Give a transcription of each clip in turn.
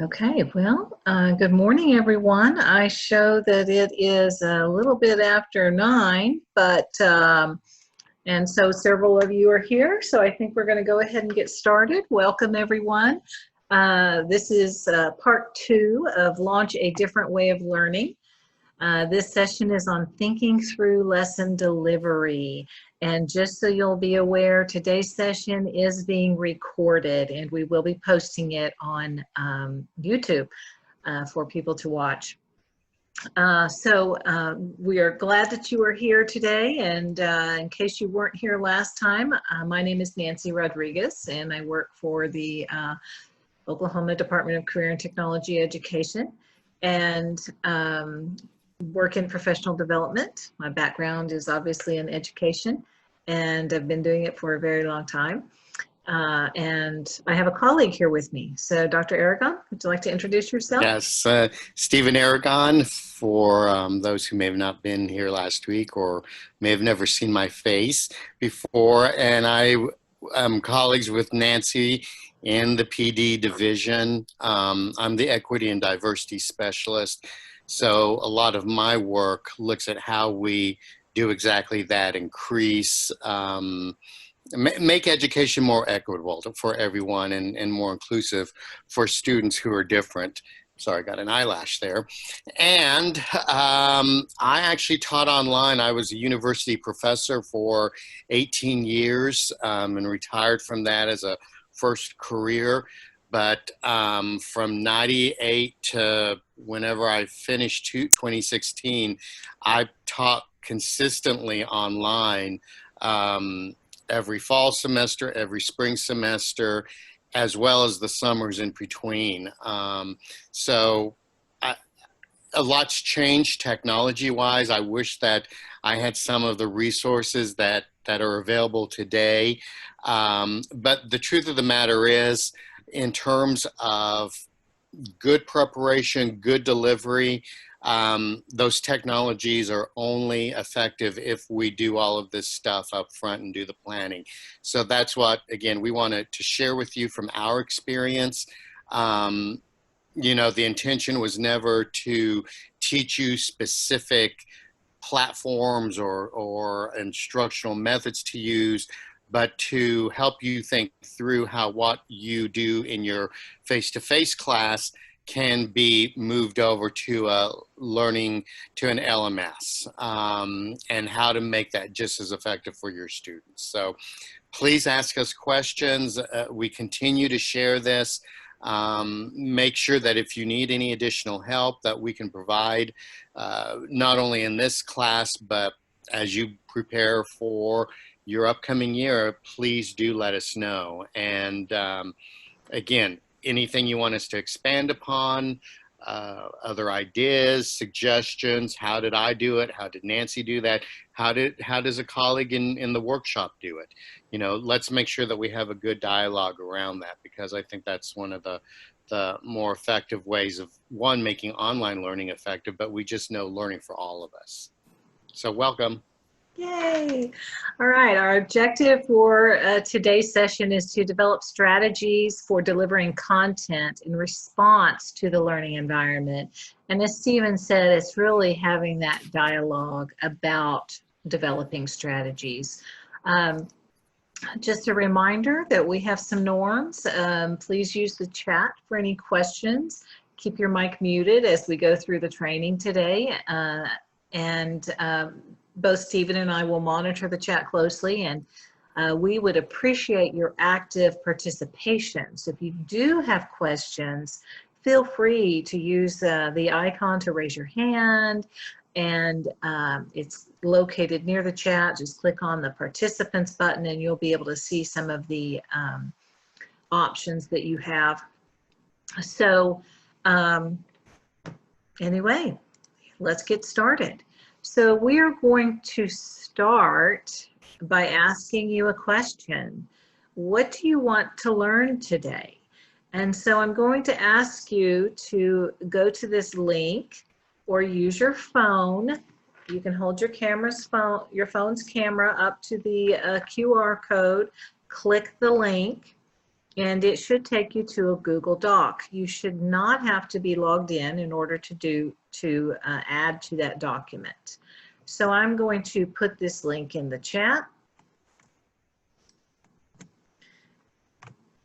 Okay, well, good morning, everyone. I show that it is a little bit after 9, and so several of you are here, so I think we're going to go ahead and get started. Welcome, everyone. This is part 2 of Launch a Different Way of Learning. This session is on thinking through lesson delivery. And just so you'll be aware, today's session is being recorded and we will be posting it on YouTube for people to watch. We are glad that you are here today. And in case you weren't here last time, my name is Nancy Rodriguez and I work for the Oklahoma Department of Career and Technology Education. And work in professional development. My background is obviously in education, and I've been doing it for a very long time. And I have a colleague here with me. So, Dr. Aragon, would you like to introduce yourself? Yes, Stephen Aragon, for those who may have not been here last week or may have never seen my face before. And I am colleagues with Nancy in the PD division. I'm the equity and diversity specialist. So a lot of my work looks at how we do exactly that, make education more equitable for everyone and more inclusive for students who are different. Sorry, I got an eyelash there. And I actually taught online. I was a university professor for 18 years and retired from that as a first career. But from 98 to whenever I finished 2016, I taught consistently online every fall semester, every spring semester, as well as the summers in between. A lot's changed technology-wise. I wish that I had some of the resources that are available today. But the truth of the matter is, in terms of good preparation, good delivery, those technologies are only effective if we do all of this stuff up front and do the planning. So that's what, again, we wanted to share with you from our experience. The intention was never to teach you specific platforms or instructional methods to use, but to help you think through how what you do in your face-to-face class can be moved over to learning to an LMS and how to make that just as effective for your students. So please ask us questions. We continue to share this. Make sure that if you need any additional help that we can provide, not only in this class, but as you prepare for your upcoming year, please do let us know. And again, anything you want us to expand upon, other ideas, suggestions, how did I do it? How did Nancy do that? How does a colleague in the workshop do it? Let's make sure that we have a good dialogue around that, because I think that's one of the more effective ways of, one, making online learning effective, but we just know learning for all of us. So welcome. Yay! All right, our objective for today's session is to develop strategies for delivering content in response to the learning environment. And as Stephen said, it's really having that dialogue about developing strategies. Just a reminder that we have some norms. Please use the chat for any questions. Keep your mic muted as we go through the training today. Both Stephen and I will monitor the chat closely, and we would appreciate your active participation. So if you do have questions, feel free to use the icon to raise your hand, and it's located near the chat. Just click on the participants button and you'll be able to see some of the options that you have. So anyway, let's get started. So we are going to start by asking you a question. What do you want to learn today? And so I'm going to ask you to go to this link or use your phone. You can hold your phone's camera up to the QR code, click the link, and it should take you to a Google Doc. You should not have to be logged in order to add to that document. So I'm going to put this link in the chat,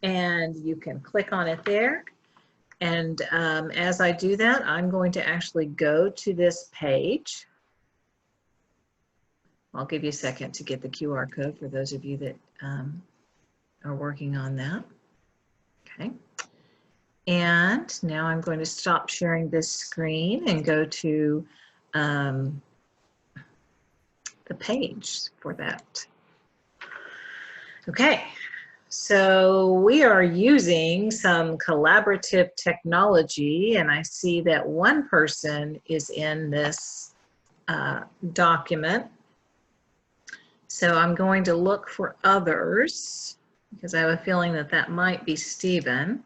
and you can click on it there. And as I do that, I'm going to actually go to this page. I'll give you a second to get the QR code for those of you that are working on that. Okay. And now I'm going to stop sharing this screen and go to the page for that. Okay. So we are using some collaborative technology, and I see that one person is in this document. So I'm going to look for others because I have a feeling that that might be Stephen.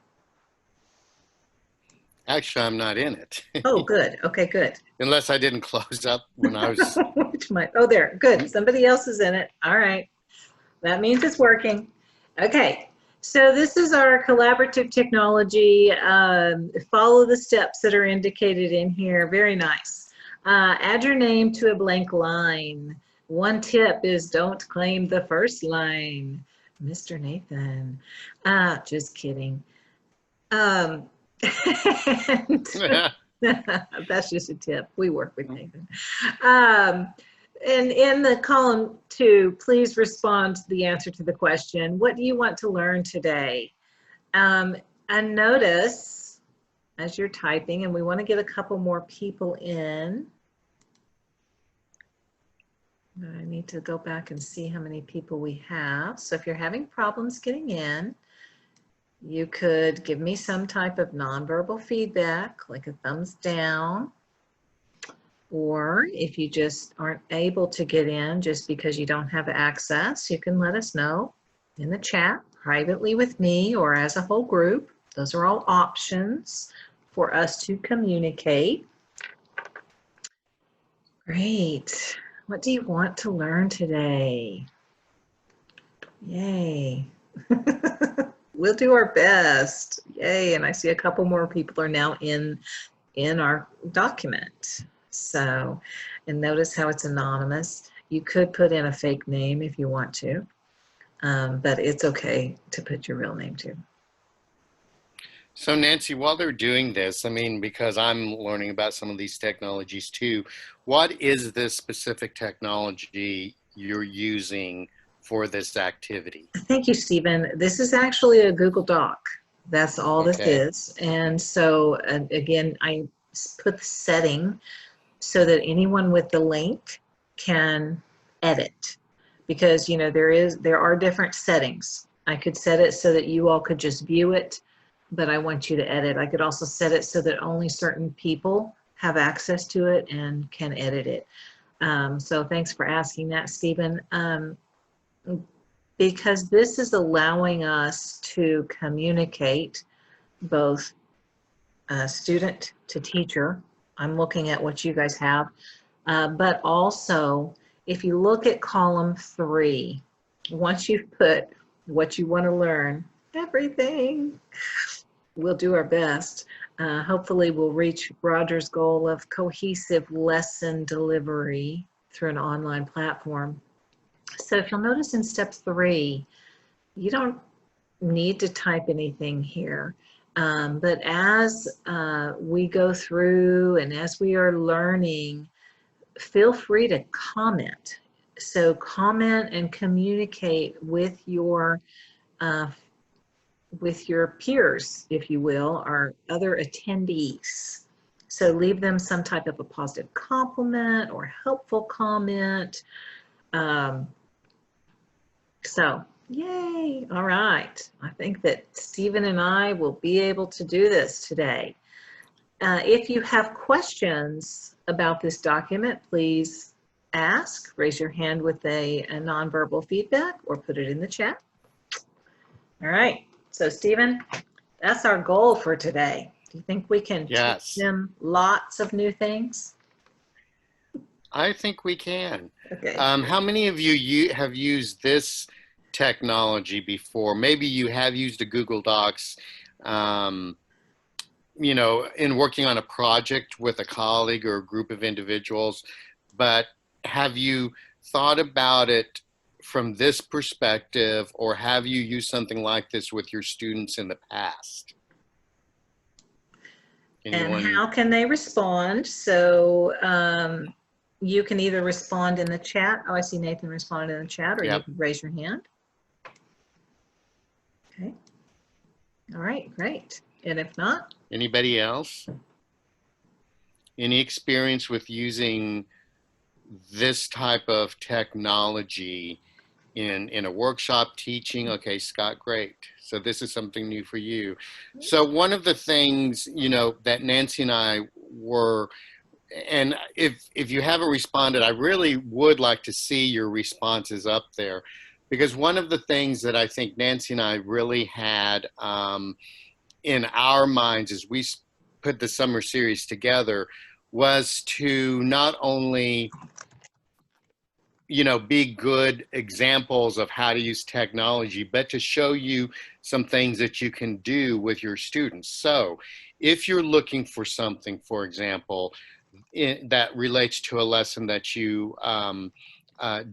Actually, I'm not in it. Oh, good. Okay, good. Unless I didn't close up when I was. Which might, oh, there. Good. Somebody else is in it. All right. That means it's working. Okay. So this is our collaborative technology. Follow the steps that are indicated in here. Very nice. Add your name to a blank line. One tip is don't claim the first line. Mr. Nathan. Just kidding. And that's just a tip. We work with Nathan. And in the column 2, please respond to the answer to the question, what do you want to learn today? And notice as you're typing, and we want to get a couple more people in. I need to go back and see how many people we have. So if you're having problems getting in, you could give me some type of nonverbal feedback, like a thumbs down. Or if you just aren't able to get in just because you don't have access, you can let us know in the chat, privately with me or as a whole group. Those are all options for us to communicate. Great. What do you want to learn today? Yay. We'll do our best. Yay. And I see a couple more people are now in our document. So, and notice how it's anonymous. You could put in a fake name if you want to, but it's okay to put your real name too. So Nancy, while they're doing this, I mean, because I'm learning about some of these technologies too, what is this specific technology you're using for this activity? Thank you, Stephen. This is actually a Google Doc. That's all this is. And so again, I put the setting so that anyone with the link can edit, because you know there are different settings. I could set it so that you all could just view it, but I want you to edit. I could also set it so that only certain people have access to it and can edit it. So thanks for asking that, Stephen. Because this is allowing us to communicate both student to teacher. I'm looking at what you guys have, but also if you look at column 3, once you've put what you want to learn, everything, we'll do our best. Hopefully we'll reach Roger's goal of cohesive lesson delivery through an online platform. So if you'll notice in step 3, you don't need to type anything here. But as we go through and as we are learning, feel free to comment. So comment and communicate with your peers, if you will, or other attendees. So leave them some type of a positive compliment or helpful comment. So yay, all right. I think that Stephen and I will be able to do this today. If you have questions about this document, please ask, raise your hand with a nonverbal feedback or put it in the chat. All right, so Stephen, that's our goal for today. Do you think we can teach them lots of new things? I think we can. Okay. How many of you have used this technology before. Maybe you have used a Google Docs, um, in working on a project with a colleague or a group of individuals, but have you thought about it from this perspective, or have you used something like this with your students in the past? And Anyone? how can they respond? So you can either respond in the chat. Oh, I see Nathan responded in the chat, or you Yep. can raise your hand. Okay. All right, great. And if not, Anybody else? Any experience with using this type of technology in a workshop teaching? Okay, Scott, great. So this is something new for you. So one of the things, that Nancy and I were, and if you haven't responded, I really would like to see your responses up there, because one of the things that I think Nancy and I really had in our minds as we put the summer series together was to not only be good examples of how to use technology, but to show you some things that you can do with your students. So if you're looking for something, for example, that relates to a lesson that you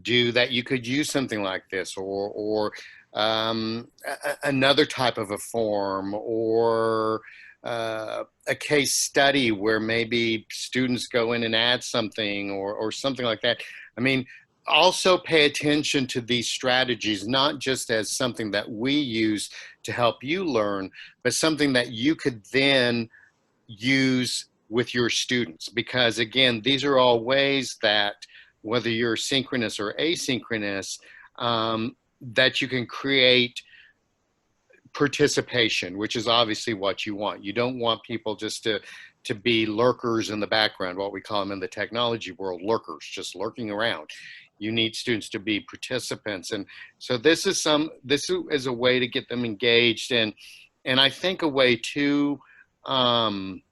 do, that you could use something like this, or another type of a form, or a case study where maybe students go in and add something, or something like that. I mean, also pay attention to these strategies, not just as something that we use to help you learn, but something that you could then use with your students. Because again, these are all ways that, whether you're synchronous or asynchronous, that you can create participation, which is obviously what you want. You don't want people just to be lurkers in the background, what we call them in the technology world, lurkers, just lurking around. You need students to be participants. And so this is a way to get them engaged, and I think a way to kind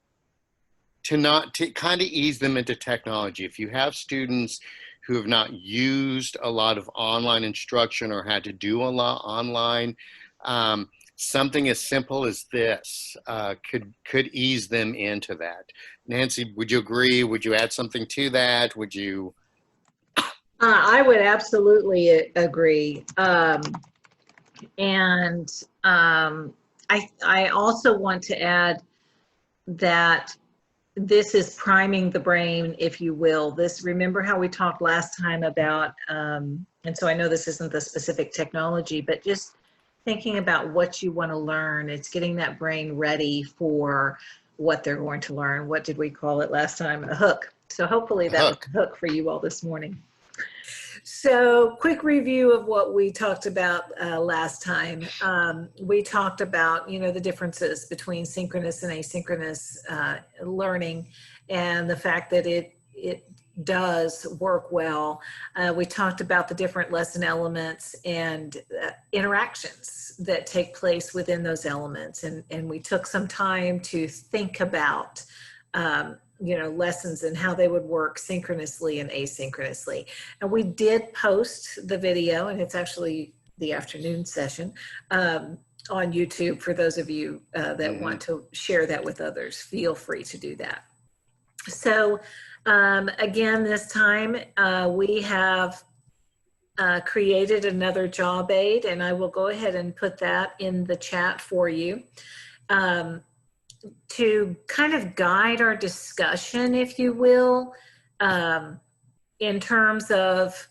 of ease them into technology. If you have students who have not used a lot of online instruction or had to do a lot online, something as simple as this could ease them into that. Nancy, would you agree? Would you add something to that? Would you? I would absolutely agree. And I also want to add that this is priming the brain, if you will. Remember how we talked last time about, and so I know this isn't the specific technology, but just thinking about what you want to learn. It's getting that brain ready for what they're going to learn. What did we call it last time? A hook. So hopefully that was a hook for you all this morning. So quick review of what we talked about last time. We talked about, the differences between synchronous and asynchronous learning, and the fact that it does work well. We talked about the different lesson elements and interactions that take place within those elements. And we took some time to think about lessons and how they would work synchronously and asynchronously. And we did post the video, and it's actually the afternoon session on YouTube for those of you that want to share that with others. Feel free to do that. So again, this time we have created another job aid, and I will go ahead and put that in the chat for you. To kind of guide our discussion, if you will, in terms of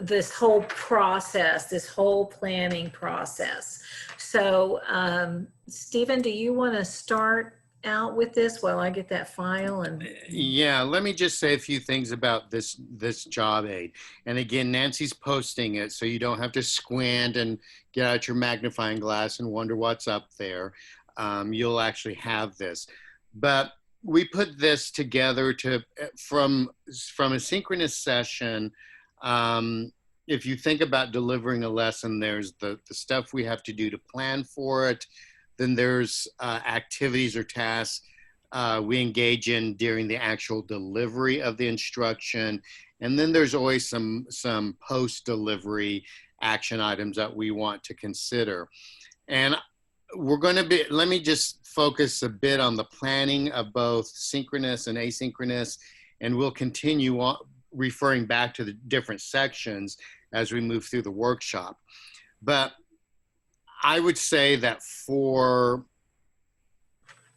this whole process, this whole planning process. So, Stephen, do you want to start out with this while I get that file? And yeah, let me just say a few things about this job aid. And again, Nancy's posting it, so you don't have to squint and get out your magnifying glass and wonder what's up there. You'll actually have this. But we put this together from a synchronous session. If you think about delivering a lesson, there's the stuff we have to do to plan for it. Then there's activities or tasks we engage in during the actual delivery of the instruction. And then there's always some post-delivery action items that we want to consider. And let me just focus a bit on the planning of both synchronous and asynchronous, and we'll continue on referring back to the different sections as we move through the workshop. But I would say that for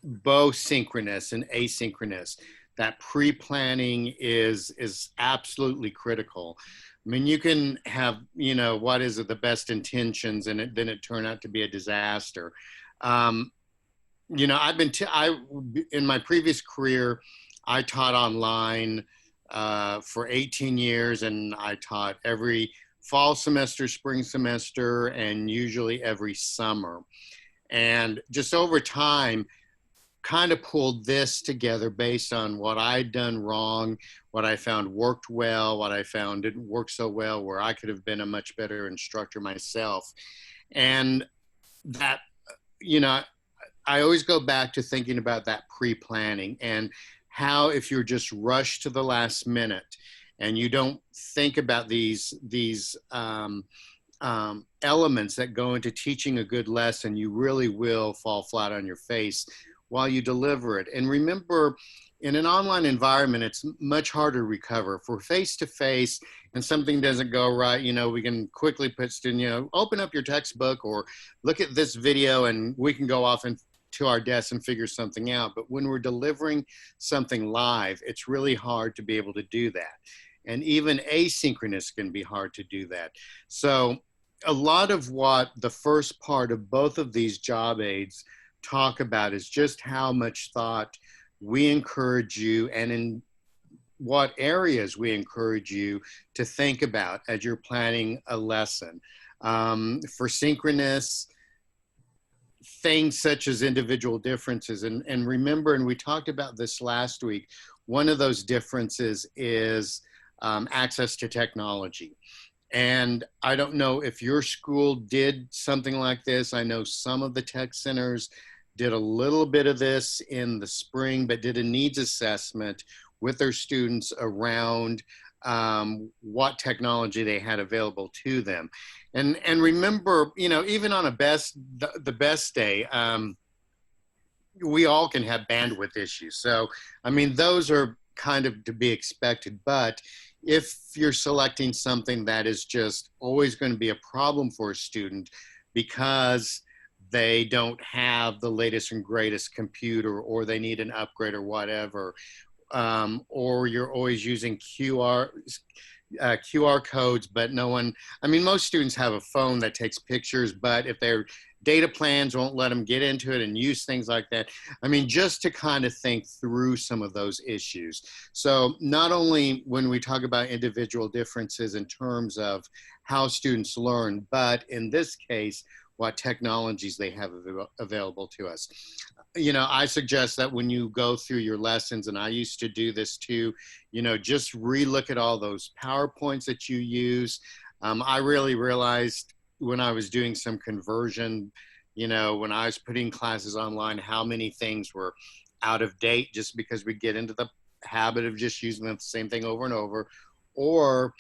both synchronous and asynchronous, that pre-planning is absolutely critical. I mean, you can have, what is it, the best intentions, and then it turned out to be a disaster. In my previous career, I taught online for 18 years, and I taught every fall semester, spring semester, and usually every summer. And just over time, kind of pulled this together based on what I'd done wrong, what I found worked well, what I found didn't work so well, where I could have been a much better instructor myself. And that, I always go back to thinking about that pre-planning and how, if you're just rushed to the last minute and you don't think about these elements that go into teaching a good lesson, you really will fall flat on your face while you deliver it. And remember, in an online environment, it's much harder to recover. If we're face-to-face and something doesn't go right, we can quickly put students, open up your textbook or look at this video, and we can go off to our desk and figure something out. But when we're delivering something live, it's really hard to be able to do that. And even asynchronous can be hard to do that. So a lot of what the first part of both of these job aids talk about is just how much thought we encourage you, and in what areas we encourage you to think about as you're planning a lesson. For synchronous, things such as individual differences. And remember, and we talked about this last week, one of those differences is access to technology. And I don't know if your school did something like this. I know some of the tech centers did a little bit of this in the spring, but did a needs assessment with their students around what technology they had available to them. And remember, even on the best day, we all can have bandwidth issues. So, I mean, those are kind of to be expected, but if you're selecting something that is just always going to be a problem for a student because they don't have the latest and greatest computer, or they need an upgrade or whatever, or you're always using QR codes, but most students have a phone that takes pictures, but if their data plans won't let them get into it and use things like that. Just to kind of think through some of those issues. So not only when we talk about individual differences in terms of how students learn, but in this case, what technologies they have available to us. I suggest that when you go through your lessons, and I used to do this too, just relook at all those PowerPoints that you use. I really realized when I was doing some conversion, when I was putting classes online, how many things were out of date just because we get into the habit of just using the same thing over and over, or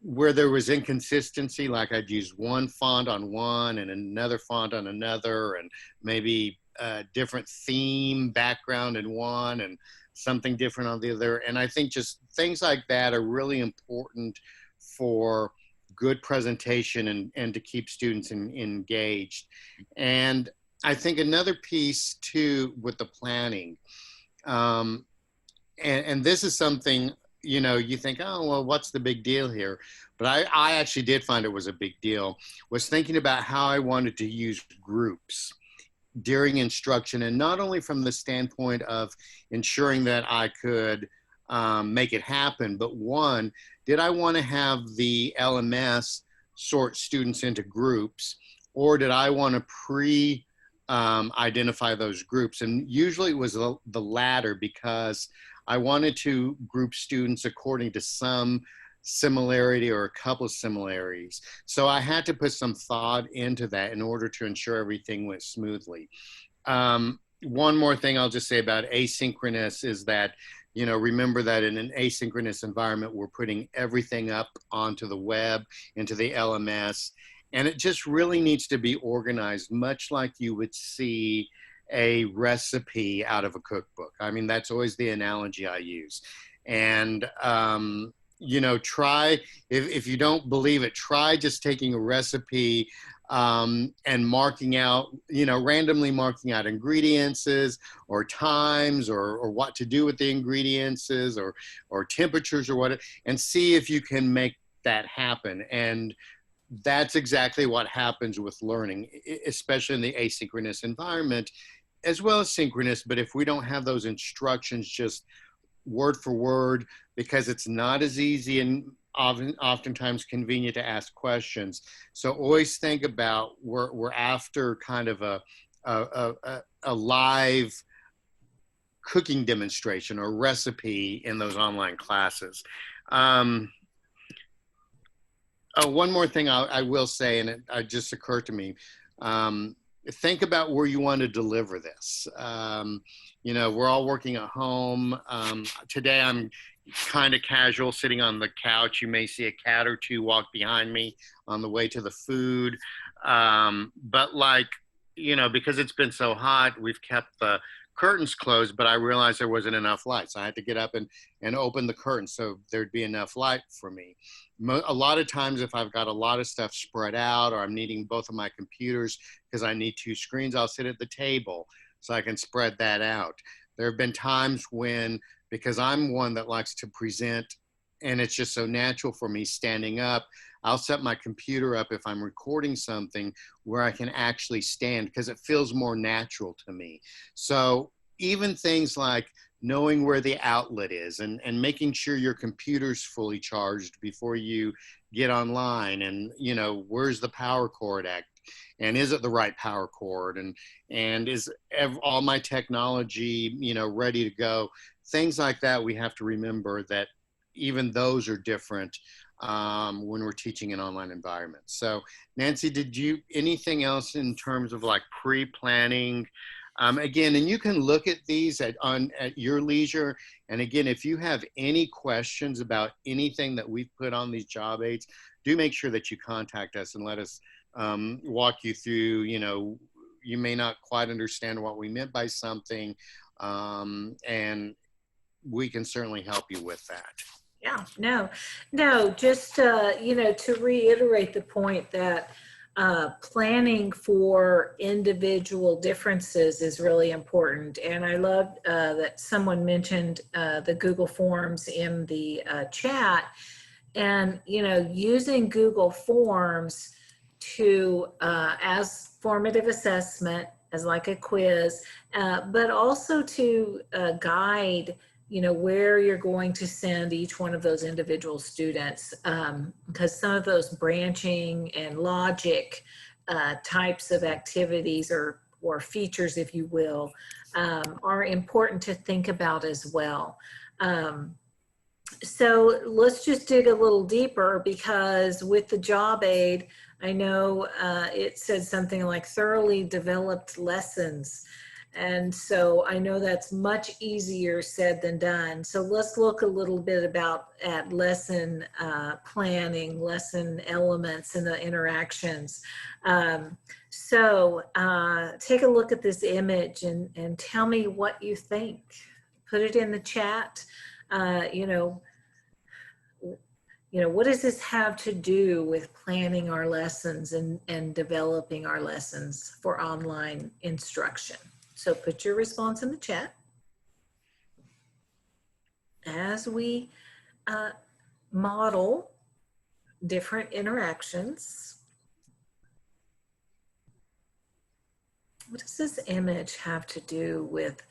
where there was inconsistency, like I'd use one font on one and another font on another, and maybe a different theme background in one and something different on the other. And I think just things like that are really important for good presentation and to keep students engaged. And I think another piece too with the planning, and this is something, you think, oh, well, what's the big deal here? But I actually did find it was a big deal, was thinking about how I wanted to use groups during instruction, and not only from the standpoint of ensuring that I could make it happen, but one, did I want to have the LMS sort students into groups, or did I want to identify those groups? And usually it was the latter, because I wanted to group students according to some similarity or a couple of similarities. So I had to put some thought into that in order to ensure everything went smoothly. one more thing I'll just say about asynchronous is that, remember that in an asynchronous environment, we're putting everything up onto the web, into the LMS, and it just really needs to be organized, much like you would see a recipe out of a cookbook. I mean, that's always the analogy I use. And, try, if you don't believe it, try just taking a recipe and marking out, randomly marking out ingredients or times or what to do with the ingredients or temperatures or what, and see if you can make that happen. And that's exactly what happens with learning, especially in the asynchronous environment, as well as synchronous. But if we don't have those instructions just word for word, because it's not as easy and oftentimes convenient to ask questions. So always think about we're after kind of a live cooking demonstration or recipe in those online classes. One more thing I will say, and it just occurred to me. Think about where you want to deliver this. We're all working at home. Today I'm kind of casual, sitting on the couch. You may see a cat or two walk behind me on the way to the food. But because it's been so hot, we've kept the curtains closed, but I realized there wasn't enough light. So I had to get up and open the curtains so there'd be enough light for me. A lot of times if I've got a lot of stuff spread out or I'm needing both of my computers because I need two screens, I'll sit at the table so I can spread that out. There have been times when, because I'm one that likes to present and it's just so natural for me standing up, I'll set my computer up if I'm recording something where I can actually stand because it feels more natural to me. So even things like knowing where the outlet is and making sure your computer's fully charged before you get online, and where's the power cord at, and is it the right power cord, and is all my technology ready to go. Things like that, we have to remember that even those are different when we're teaching in online environments. So Nancy, anything else in terms of like pre-planning? Again, and you can look at these at your leisure. And again, if you have any questions about anything that we've put on these job aids, do make sure that you contact us and let us walk you through. You may not quite understand what we meant by something, and we can certainly help you with that. Yeah, no, just, to reiterate the point that planning for individual differences is really important. And I love that someone mentioned the Google Forms in the chat. And, using Google Forms to, as formative assessment, as like a quiz, but also to guide where you're going to send each one of those individual students, because some of those branching and logic types of activities or features, if you will, are important to think about as well. So let's just dig a little deeper, because with the job aid, I know it said something like thoroughly developed lessons. And so I know that's much easier said than done. So let's look a little bit at lesson planning, lesson elements and the interactions. So take a look at this image and tell me what you think. Put it in the chat. What does this have to do with planning our lessons and developing our lessons for online instruction? So put your response in the chat. As we model different interactions, what does this image have to do with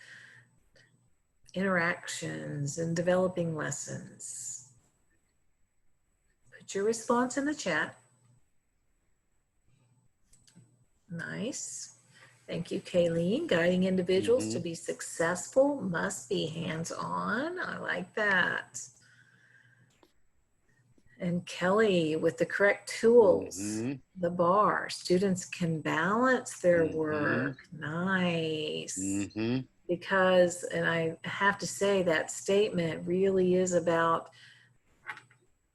interactions and developing lessons? Put your response in the chat. Nice. Thank you, Kayleen. Guiding individuals to be successful must be hands-on. I like that. And Kelly, with the correct tools, Mm-hmm. the bar, students can balance their Mm-hmm. work. Nice. Mm-hmm. Because, and I have to say that statement really is about,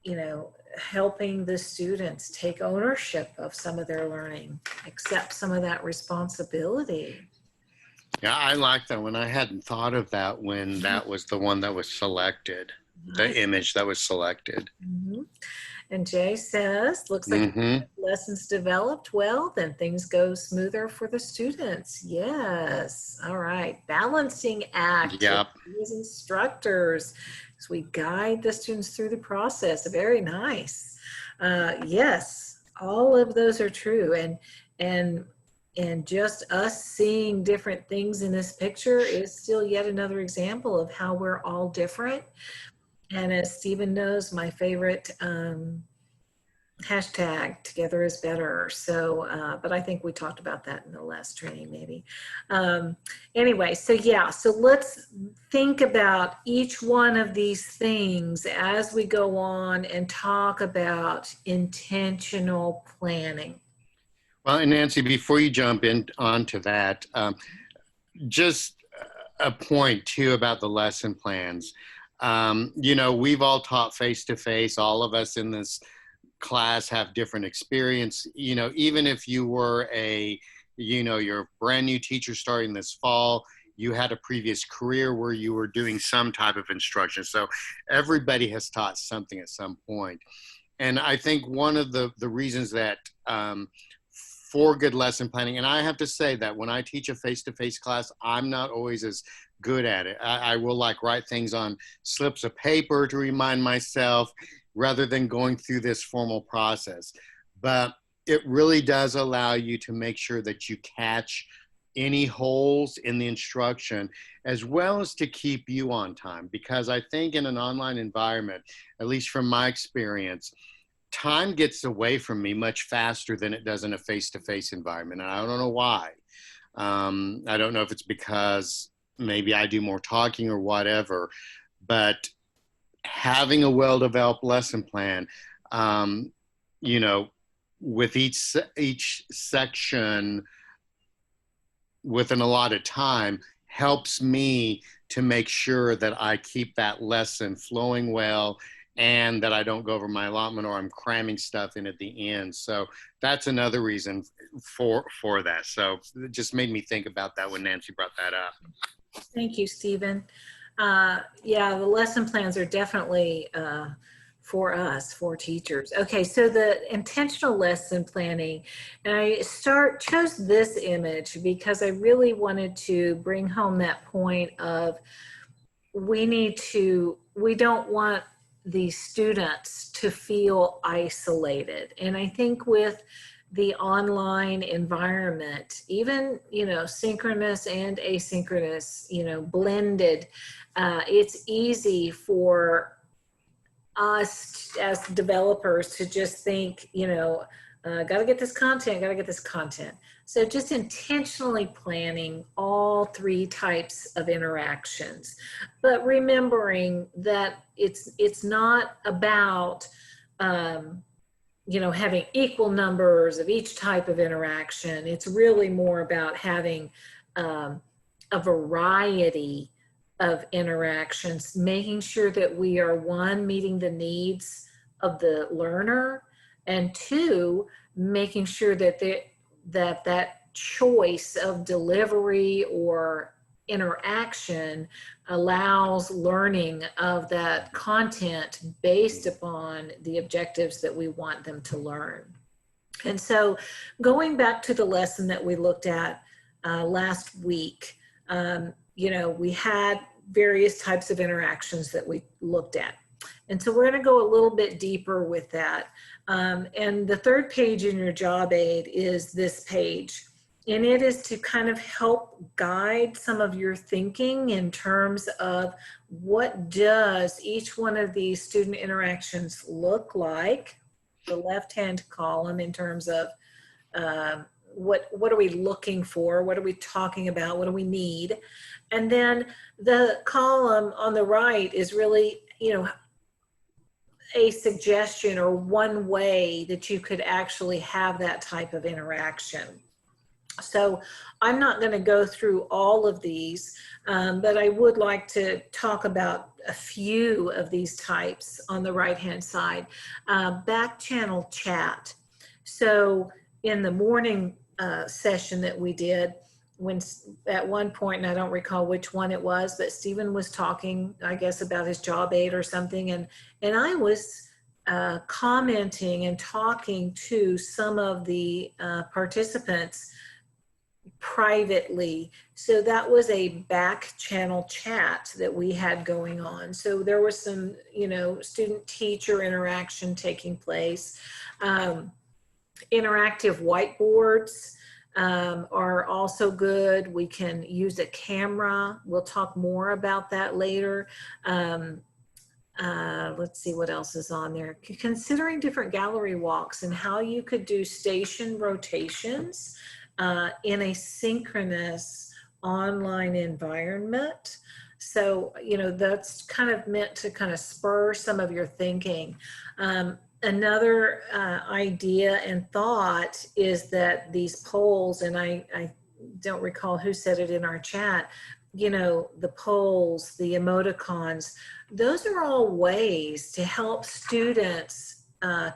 you know, helping the students take ownership of some of their learning, accept some of that responsibility. Yeah, I like that one. I hadn't thought of that when that was the one that was selected, the Nice. image that was selected. Mhm. And Jay says, looks like Mm-hmm. lessons developed well, then things go smoother for the students. Yes. All right. Balancing act Yep. as instructors as we guide the students through the process. Very nice. Yes, all of those are true. And just us seeing different things in this picture is still yet another example of how we're all different. And as Stephen knows, my favorite hashtag together is better. So, but I think we talked about that in the last training maybe. Anyway, so yeah, so let's think about each one of these things as we go on and talk about intentional planning. Well, and Nancy, before you jump in onto that, just a point too about the lesson plans. You know, we've all taught face to face. All of us in this class have different experience. You know, even if you were you're a brand new teacher starting this fall, you had a previous career where you were doing some type of instruction. So everybody has taught something at some point. And I think one of the reasons that for good lesson planning, and I have to say that when I teach a face-to-face class, I'm not always as good at it. I will like write things on slips of paper to remind myself rather than going through this formal process. But it really does allow you to make sure that you catch any holes in the instruction, as well as to keep you on time. Because I think in an online environment, at least from my experience, time gets away from me much faster than it does in a face-to-face environment. And I don't know why. I don't know if it's because maybe I do more talking or whatever, but having a well-developed lesson plan, you know, with each section with an allotted time helps me to make sure that I keep that lesson flowing well and that I don't go over my allotment or I'm cramming stuff in at the end. So that's another reason for that. So it just made me think about that when Nancy brought that up. Thank you, Stephen. Yeah, the lesson plans are definitely for us, for teachers. Okay, so the intentional lesson planning, and I chose this image because I really wanted to bring home that point of we don't want the students to feel isolated. And I think with the online environment, even, you know, synchronous and asynchronous, you know, blended, it's easy for us as developers to just think, you know, got to get this content. So just intentionally planning all three types of interactions, but remembering that it's not about, you know, having equal numbers of each type of interaction. It's really more about having a variety of interactions, making sure that we are, one, meeting the needs of the learner, and two, making sure that that choice of delivery or interaction allows learning of that content based upon the objectives that we want them to learn. And so going back to the lesson that we looked at last week, you know, we had various types of interactions that we looked at. And so we're going to go a little bit deeper with that. And the third page in your job aid is this page. And it is to kind of help guide some of your thinking in terms of what does each one of these student interactions look like. The left-hand column in terms of what are we looking for? What are we talking about? What do we need? And then the column on the right is really, you know, a suggestion or one way that you could actually have that type of interaction. So I'm not going to go through all of these, but I would like to talk about a few of these types on the right-hand side. Back channel chat. So in the morning session that we did, when at one point, and I don't recall which one it was, but Stephen was talking, I guess, about his job aid or something, and I was commenting and talking to some of the participants privately. So that was a back channel chat that we had going on. So there was some, you know, student teacher interaction taking place. Interactive whiteboards are also good. We can use a camera. We'll talk more about that later. Let's see what else is on there. Considering different gallery walks and how you could do station rotations in a synchronous online environment. So, you know, that's kind of meant to kind of spur some of your thinking. Another idea and thought is that these polls, and I don't recall who said it in our chat, you know, the polls, the emoticons, those are all ways to help students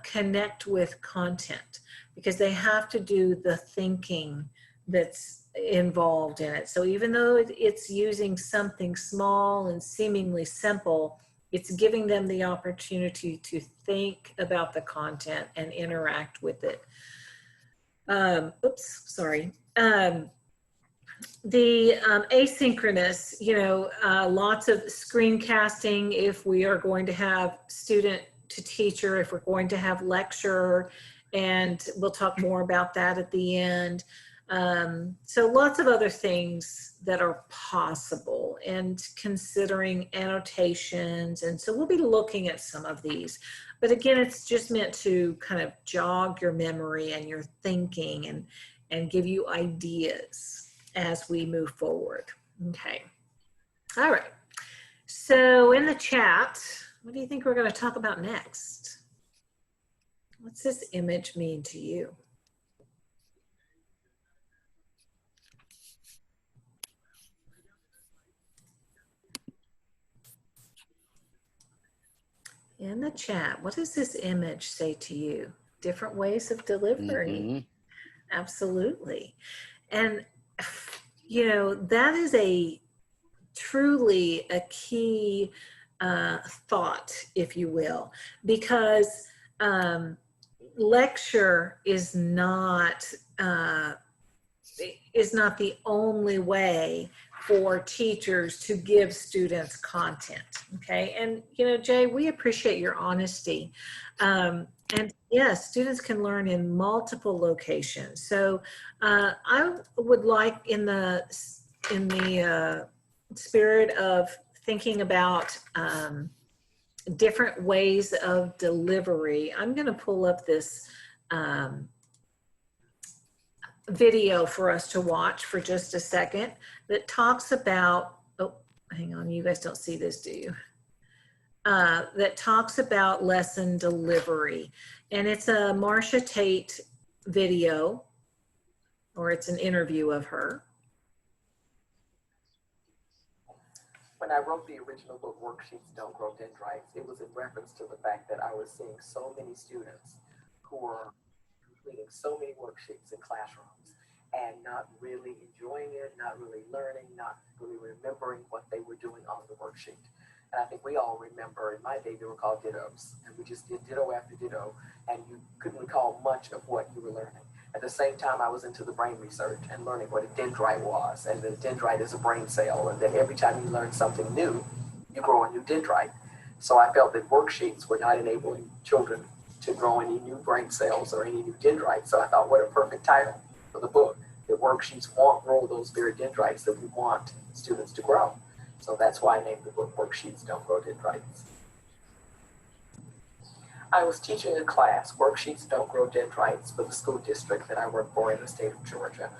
connect with content, because they have to do the thinking that's involved in it. So even though it's using something small and seemingly simple, it's giving them the opportunity to think about the content and interact with it. Oops, sorry. The asynchronous, you know, lots of screencasting if we are going to have student to teacher, if we're going to have lecture, and we'll talk more about that at the end. So lots of other things that are possible, and considering annotations. And so we'll be looking at some of these, but again, it's just meant to kind of jog your memory and your thinking and give you ideas as we move forward. Okay. All right. So in the chat, what do you think we're going to talk about next? What's this image mean to you? In the chat, what does this image say to you? Different ways of delivery. Mm-hmm. Absolutely. And, you know, that is truly a key thought, if you will, because lecture is not the only way for teachers to give students content. Okay. And, you know, Jay, we appreciate your honesty. And yes, students can learn in multiple locations. So I would like, in the spirit of thinking about different ways of delivery, I'm going to pull up this video for us to watch for just a second that talks about, oh, hang on, you guys don't see this, do you? That talks about lesson delivery. And it's a Marcia Tate video, or it's an interview of her. When I wrote the original book, Worksheets Don't Grow Dendrites, it was in reference to the fact that I was seeing so many students who were completing so many worksheets in classrooms and not really enjoying it, not really learning, not really remembering what they were doing on the worksheet. And I think we all remember, in my day, they were called dittos, and we just did ditto after ditto, and you couldn't recall much of what you were learning. At the same time, I was into the brain research and learning what a dendrite was, and the dendrite is a brain cell, and that every time you learn something new, you grow a new dendrite. So I felt that worksheets were not enabling children to grow any new brain cells or any new dendrites. So I thought, what a perfect title for the book, that worksheets won't grow those very dendrites that we want students to grow. So that's why I named the book Worksheets Don't Grow Dendrites. I was teaching a class, Worksheets Don't Grow Dendrites, for the school district that I work for in the state of Georgia.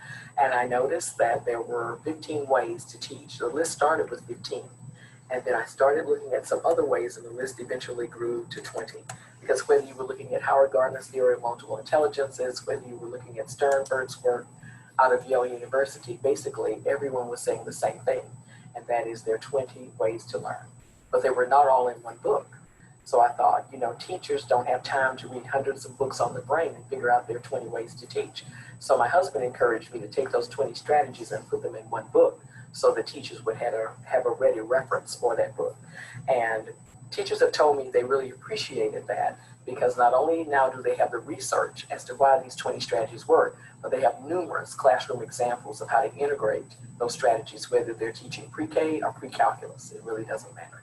And I noticed that there were 15 ways to teach. The list started with 15. And then I started looking at some other ways, and the list eventually grew to 20. Because whether you were looking at Howard Gardner's theory of multiple intelligences, whether you were looking at Sternberg's work out of Yale University, basically everyone was saying the same thing, and that is there are 20 ways to learn. But they were not all in one book. So I thought, you know, teachers don't have time to read hundreds of books on the brain and figure out their 20 ways to teach. So my husband encouraged me to take those 20 strategies and put them in one book so the teachers would have a ready reference for that book. And teachers have told me they really appreciated that, because not only now do they have the research as to why these 20 strategies work, but they have numerous classroom examples of how to integrate those strategies, whether they're teaching pre-K or pre-calculus. It really doesn't matter.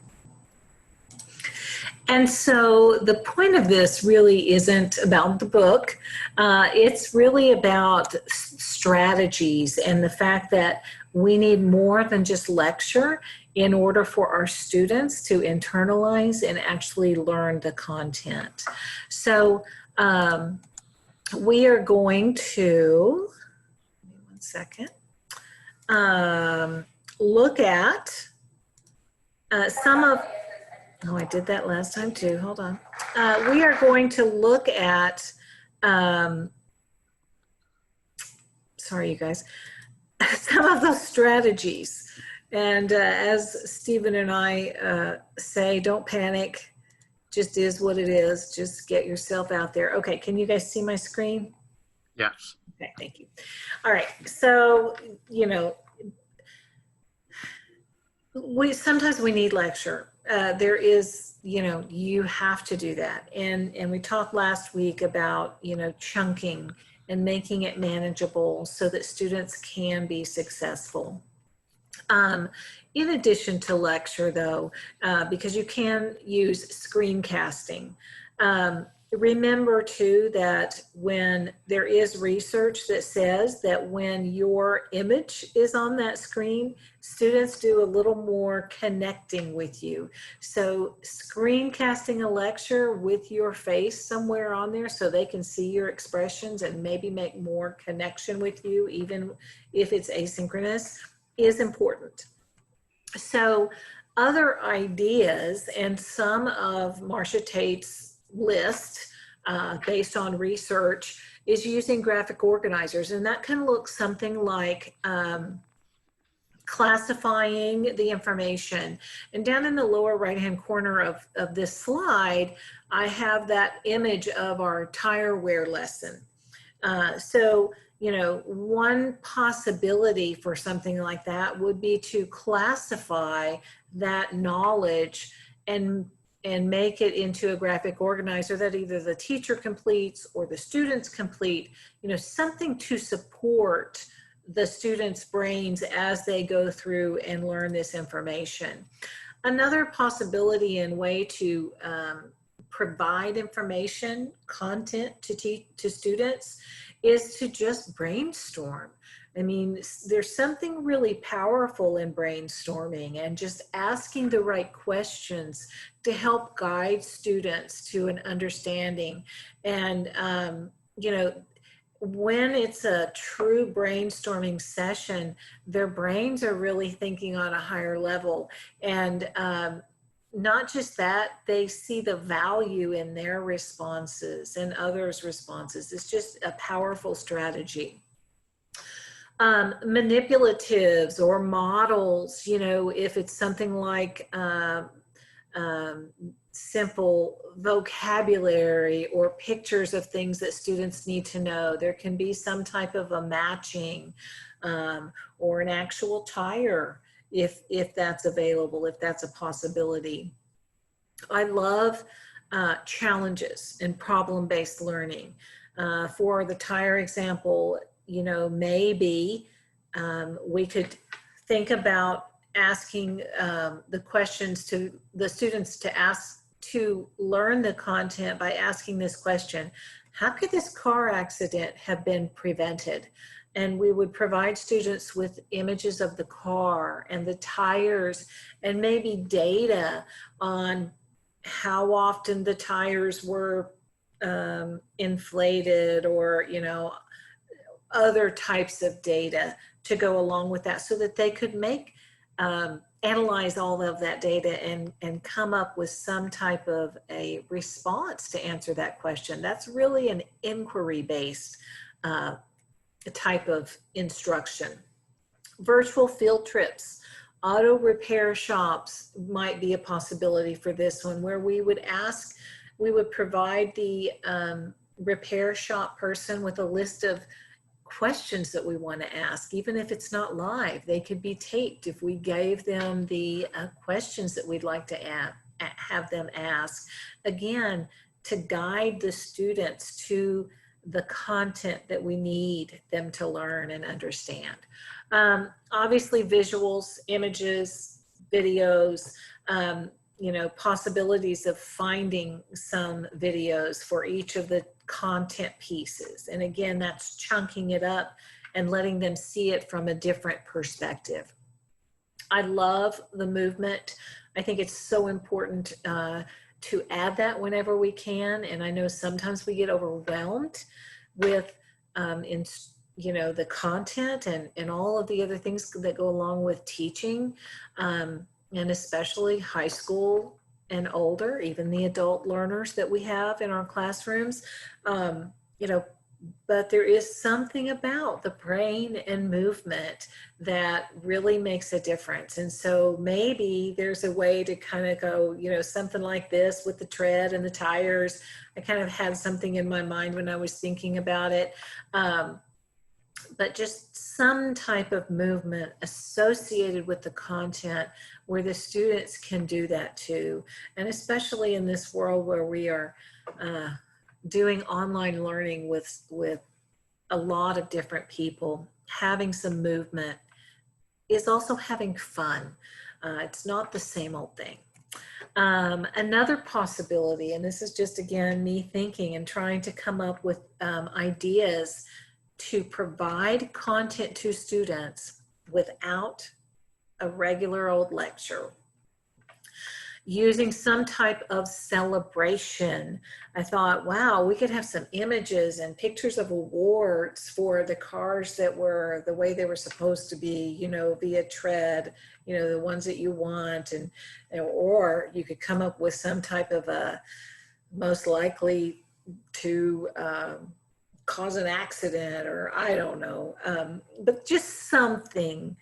And so the point of this really isn't about the book. It's really about strategies and the fact that we need more than just lecture in order for our students to internalize and actually learn the content. So we are going to, give me 1 second, look at some of, oh, I did that last time too. Hold on. We are going to look at, sorry, you guys, some of those strategies. And as Stephen and I say, don't panic. Just is what it is. Just get yourself out there. Okay, can you guys see my screen? Yes. Okay, thank you. All right, so, you know, sometimes we need lecture. There is, you know, you have to do that. And we talked last week about, you know, chunking and making it manageable so that students can be successful. In addition to lecture though, because you can use screencasting. Remember too that when there is research that says that when your image is on that screen, students do a little more connecting with you. So screencasting a lecture with your face somewhere on there so they can see your expressions and maybe make more connection with you, even if it's asynchronous, is important. So other ideas, and some of Marcia Tate's list based on research, is using graphic organizers, and that can look something like classifying the information. And down in the lower right hand corner of this slide, I have that image of our tire wear lesson. So, you know, one possibility for something like that would be to classify that knowledge and make it into a graphic organizer that either the teacher completes or the students complete, you know, something to support the students' brains as they go through and learn this information. Another possibility and way to provide information, content to students is to just brainstorm. I mean, there's something really powerful in brainstorming and just asking the right questions to help guide students to an understanding. And, you know, when it's a true brainstorming session, their brains are really thinking on a higher level. And not just that, they see the value in their responses and others' responses. It's just a powerful strategy. Manipulatives or models, you know, if it's something like simple vocabulary or pictures of things that students need to know, there can be some type of a matching or an actual tire if that's available, if that's a possibility. I love challenges and problem-based learning. For the tire example, you know, maybe we could think about asking the questions to the students to learn the content by asking this question: how could this car accident have been prevented? And we would provide students with images of the car and the tires and maybe data on how often the tires were inflated, or, you know, other types of data to go along with that, so that they could make analyze all of that data and come up with some type of a response to answer that question. That's really an inquiry-based type of instruction. Virtual field trips, auto repair shops might be a possibility for this one, where we would provide the repair shop person with a list of questions that we want to ask. Even if it's not live, they could be taped if we gave them the questions that we'd like to have them ask. Again, to guide the students to the content that we need them to learn and understand. Obviously, visuals, images, videos, possibilities of finding some videos for each of the content pieces. And again, that's chunking it up and letting them see it from a different perspective. I love the movement. I think it's so important to add that whenever we can. And I know sometimes we get overwhelmed with the content and all of the other things that go along with teaching, and especially high school and older, even the adult learners that we have in our classrooms. But there is something about the brain and movement that really makes a difference. And so maybe there's a way to kind of go, something like this with the tread and the tires. I kind of had something in my mind when I was thinking about it. But just some type of movement associated with the content where the students can do that too. And especially in this world where we are doing online learning with a lot of different people, having some movement is also having fun. It's not the same old thing. Another possibility, and this is just again me thinking and trying to come up with ideas to provide content to students without a regular old lecture. Using some type of celebration. I thought, wow, we could have some images and pictures of awards for the cars that were the way they were supposed to be, via tread, the ones that you want, or you could come up with some type of a most likely to cause an accident, or I don't know, but just something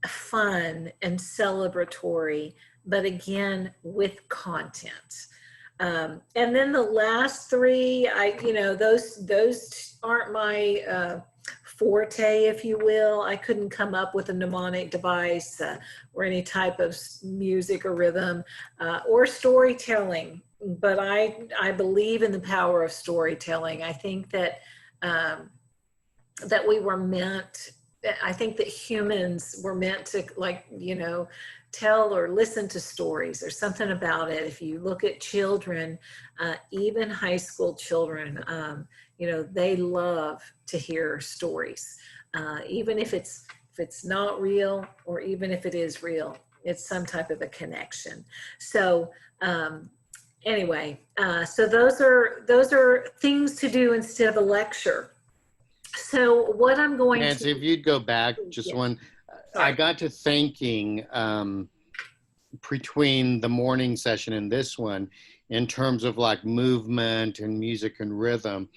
fun and celebratory, but again, with content. And then the last three, those aren't my forte, if you will. I couldn't come up with a mnemonic device or any type of music or rhythm or storytelling, but I believe in the power of storytelling. I think that that we were meant, I think that humans were meant to tell or listen to stories. There's something about it. If you look at children, even high school children, they love to hear stories. Even if it's not real, or even if it is real, it's some type of a connection. So anyway, so those are things to do instead of a lecture. So what I'm going Nancy, if you'd go back just one, I got to thinking between the morning session and this one, in terms of like movement and music and rhythm.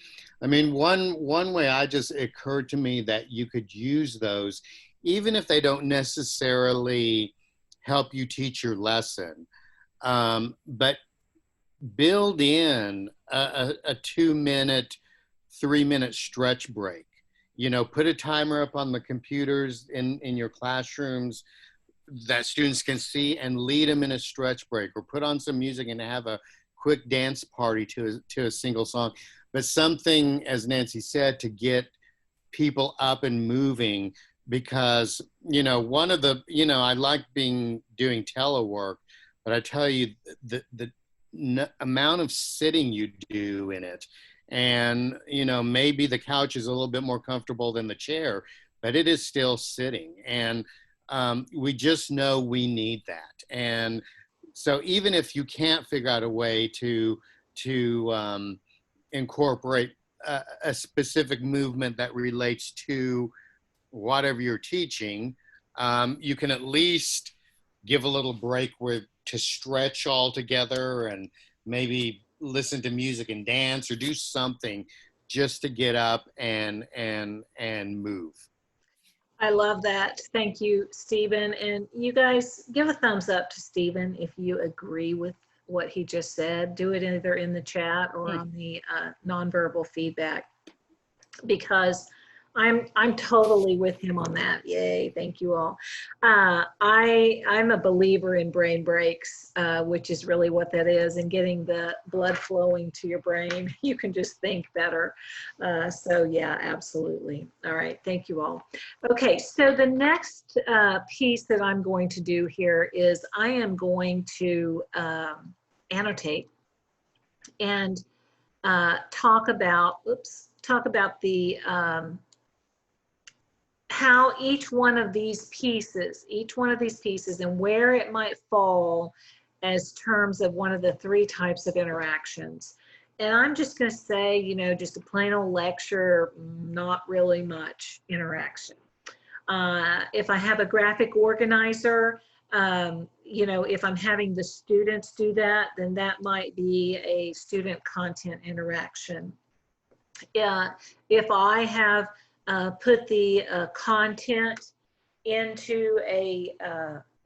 I mean, one way it occurred to me that you could use those, even if they don't necessarily help you teach your lesson, but build in a 2-minute, 3-minute stretch break. Put a timer up on the computers in your classrooms that students can see, and lead them in a stretch break, or put on some music and have a quick dance party to a single song. But something, as Nancy said, to get people up and moving, because, one of the, I like doing telework, but I tell you the amount of sitting you do in it, and maybe the couch is a little bit more comfortable than the chair, but it is still sitting, and we just know we need that. And so even if you can't figure out a way to incorporate a specific movement that relates to whatever you're teaching, you can at least give a little break to stretch all together and maybe listen to music and dance or do something just to get up and move. I love that. Thank you, Stephen. And you guys give a thumbs up to Stephen if you agree with what he just said. Do it either in the chat or on the nonverbal feedback, because I'm totally with him on that. Yay, thank you all. I'm a believer in brain breaks, which is really what that is, and getting the blood flowing to your brain. You can just think better. So yeah, absolutely. All right, thank you all. Okay, so the next piece that I'm going to do here is I am going to annotate and talk about the how each one of these pieces and where it might fall as terms of one of the 3 types of interactions. And I'm just going to say, you know, just a plain old lecture, not really much interaction. If I have a graphic organizer, you know, if I'm having the students do that, then that might be a student content interaction. If I have put the content into a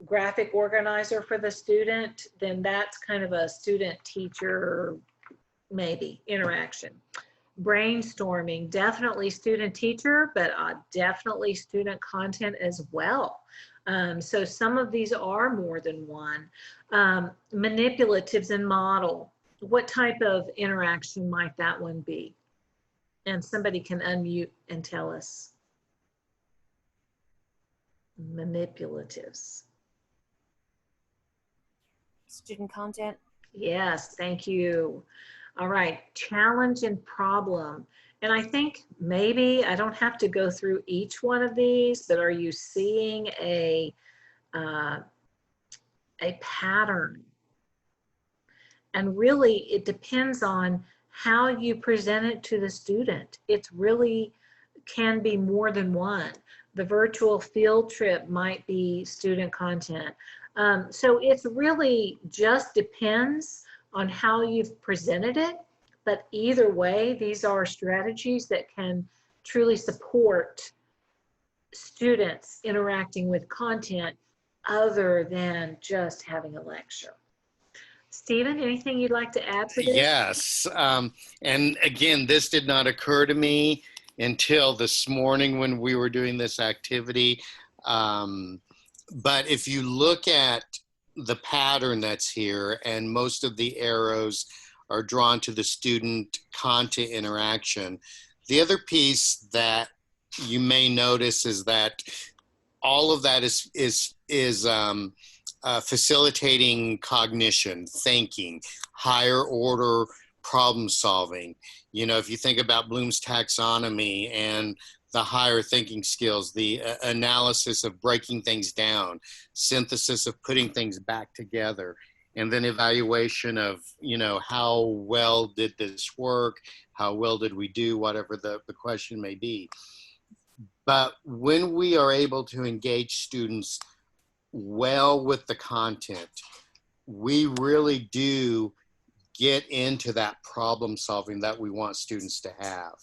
graphic organizer for the student, then that's kind of a student-teacher, maybe, interaction. Brainstorming, definitely student-teacher, but definitely student content as well. So some of these are more than one. Manipulatives and model, what type of interaction might that one be? And somebody can unmute and tell us. Manipulatives. Student content. Yes, thank you. All right, challenge and problem. And I think maybe I don't have to go through each one of these, but are you seeing a pattern? And really, it depends on how you present it to the student. It really can be more than one. The virtual field trip might be student content. So it's really just depends on how you've presented it. But either way, these are strategies that can truly support students interacting with content other than just having a lecture. Stephen, anything you'd like to add to this? Yes. And again, this did not occur to me until this morning when we were doing this activity. But if you look at the pattern that's here, and most of the arrows are drawn to the student content interaction, the other piece that you may notice is that all of that is facilitating cognition, thinking, higher order problem solving. You know, if you think about Bloom's taxonomy and the higher thinking skills, the analysis of breaking things down, synthesis of putting things back together, and then evaluation of, you know, how well did this work? How well did we do? Whatever the question may be. But when we are able to engage students well with the content, we really do get into that problem solving that we want students to have.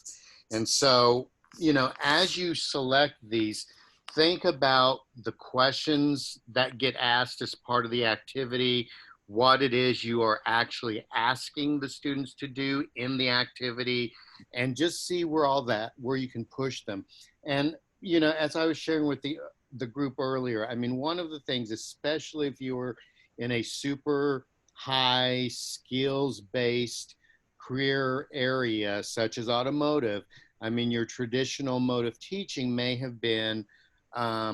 And so, you know, as you select these, think about the questions that get asked as part of the activity, what it is you are actually asking the students to do in the activity, and just see where you can push them. And, you know, as I was sharing with the group earlier, I mean, one of the things, especially if you were in a super high skills-based career area, such as automotive, I mean, your traditional mode of teaching may have been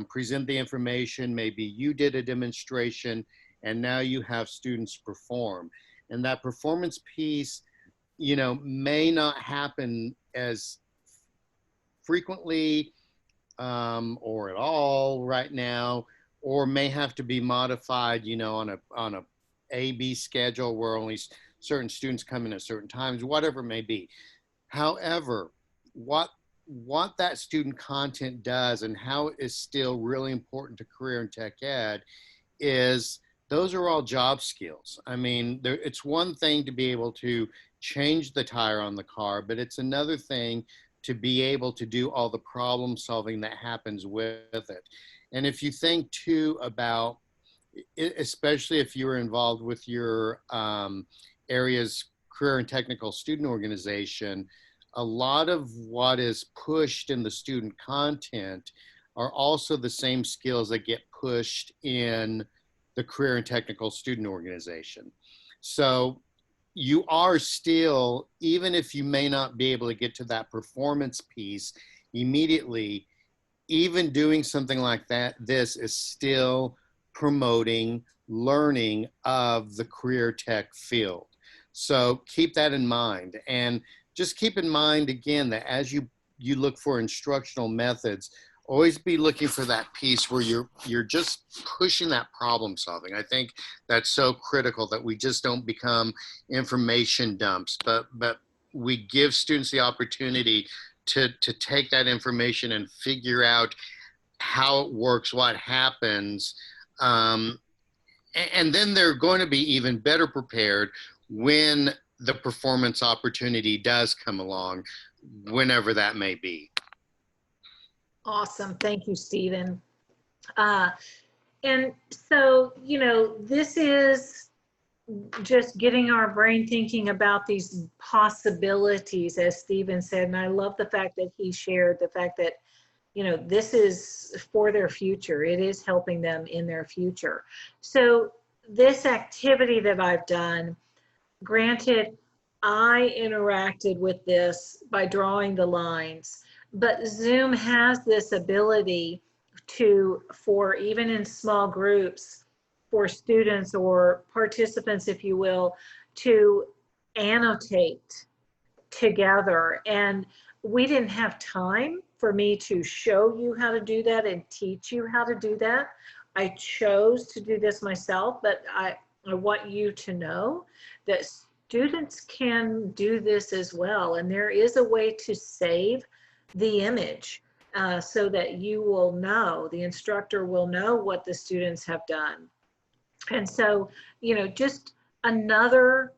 present the information, maybe you did a demonstration, and now you have students perform. And that performance piece, you know, may not happen as frequently or at all right now, or may have to be modified, you know, on a A-B schedule where only certain students come in at certain times, whatever it may be. However, what what that student content does and how it is still really important to career and tech ed is those are all job skills. I mean, it's one thing to be able to change the tire on the car, but it's another thing to be able to do all the problem solving that happens with it. And if you think too about, especially if you were involved with your area's career and technical student organization, a lot of what is pushed in the student content are also the same skills that get pushed in the career and technical student organization. So you are still, even if you may not be able to get to that performance piece immediately, even doing something like that, this is still promoting learning of the career tech field. So keep that in mind. And just keep in mind, again, that as you look for instructional methods, always be looking for that piece where you're just pushing that problem solving. I think that's so critical, that we just don't become information dumps, but we give students the opportunity to take that information and figure out how it works, what happens, and then they're going to be even better prepared when the performance opportunity does come along, whenever that may be. Awesome. Thank you, Stephen. And so, you know, this is just getting our brain thinking about these possibilities, as Stephen said. And I love the fact that he shared the fact that, you know, this is for their future. It is helping them in their future. So this activity that I've done, granted, I interacted with this by drawing the lines, but Zoom has this ability to, for even in small groups, for students or participants, if you will, to annotate together. And we didn't have time for me to show you how to do that and teach you how to do that. I chose to do this myself, but I want you to know that students can do this as well. And there is a way to save the image so that you will know, the instructor will know what the students have done. And so, you know, just another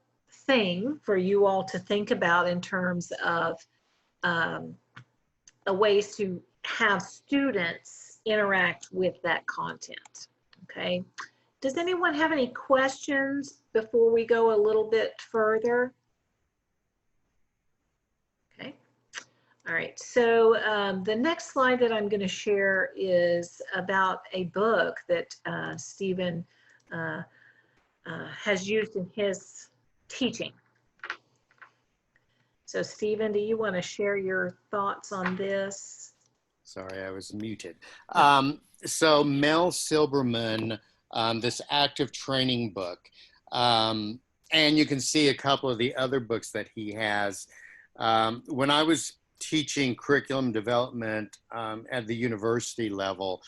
thing for you all to think about in terms of ways to have students interact with that content. Okay. Does anyone have any questions before we go a little bit further? Okay. All right. So the next slide that I'm going to share is about a book that Stephen has used in his teaching. So Stephen, do you want to share your thoughts on this? Sorry, I was muted. So Mel Silberman, this active training book, and you can see a couple of the other books that he has. When I was teaching curriculum development at the university level,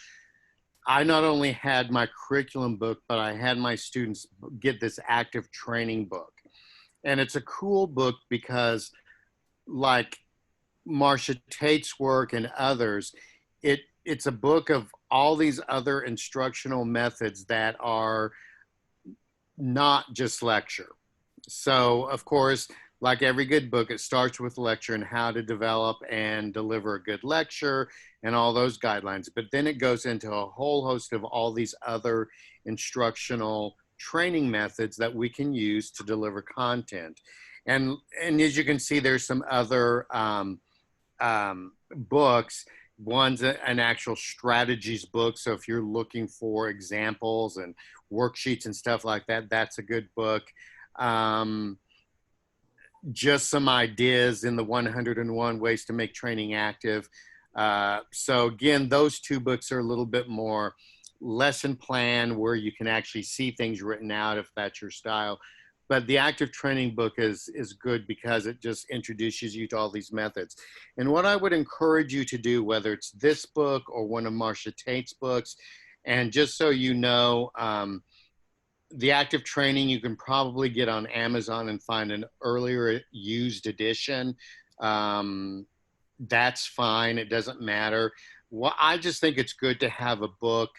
I not only had my curriculum book, but I had my students get this active training book. And it's a cool book because, like Marcia Tate's work and others, it's a book of all these other instructional methods that are not just lecture. So, of course, like every good book, it starts with lecture and how to develop and deliver a good lecture and all those guidelines. But then it goes into a whole host of all these other instructional training methods that we can use to deliver content. And as you can see, there's some other books. One's an actual strategies book. So if you're looking for examples and worksheets and stuff like that, that's a good book. Just some ideas in the 101 Ways to Make Training Active. So again, those two books are a little bit more lesson plan, where you can actually see things written out if that's your style. But the active training book is good because it just introduces you to all these methods. And what I would encourage you to do, whether it's this book or one of Marcia Tate's books, and just so you know, the active training you can probably get on Amazon and find an earlier used edition. that's fine. It doesn't matter. Well, I just think it's good to have a book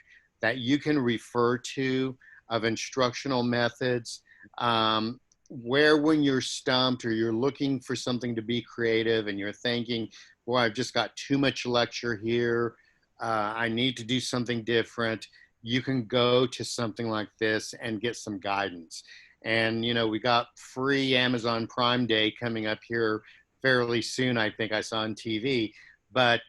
that you can refer to of instructional methods, where when you're stumped or you're looking for something to be creative and you're thinking, boy, I've just got too much lecture here. I need to do something different. You can go to something like this and get some guidance. And, you know, we got free Amazon Prime Day coming up here fairly soon, I think I saw on TV. But,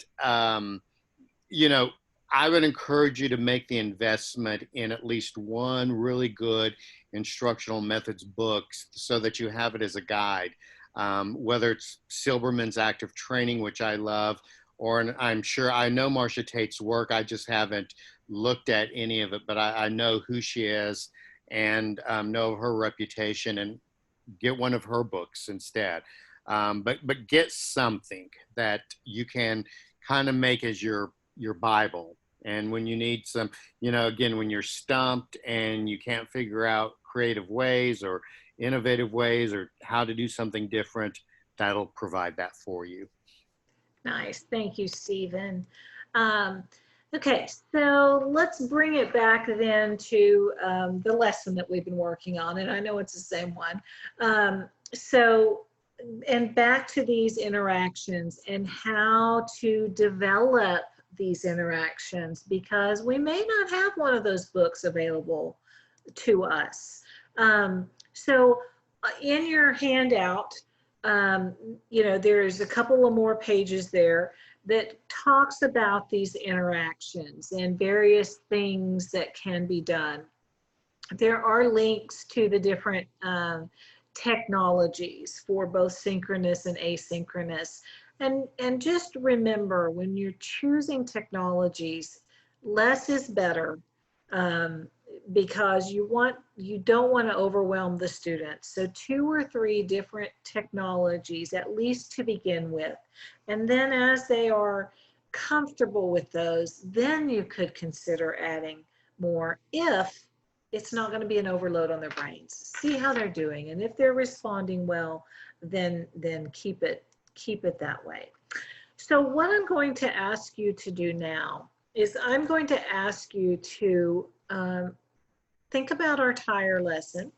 you know, I would encourage you to make the investment in at least one really good instructional methods book so that you have it as a guide. Whether it's Silberman's Active Training, which I love, or I'm sure I know Marcia Tate's work. I just haven't looked at any of it, but I know who she is and know her reputation, and get one of her books instead. But get something that you can kind of make as your Bible. And when you need some, you know, again, when you're stumped and you can't figure out creative ways or innovative ways or how to do something different, that'll provide that for you. Nice. Thank you, Stephen. Okay, so let's bring it back then to the lesson that we've been working on, and I know it's the same one. And back to these interactions and how to develop these interactions, because we may not have one of those books available to us. So in your handout, you know, there's a couple of more pages there that talks about these interactions and various things that can be done. There are links to the different technologies for both synchronous and asynchronous. And just remember, when you're choosing technologies, less is better, because you don't want to overwhelm the students. So 2 or 3 different technologies, at least to begin with. And then as they are comfortable with those, then you could consider adding more if it's not going to be an overload on their brains. See how they're doing. And if they're responding well, then keep it that way. So what I'm going to ask you to do now is I'm going to ask you to think about our tire lesson.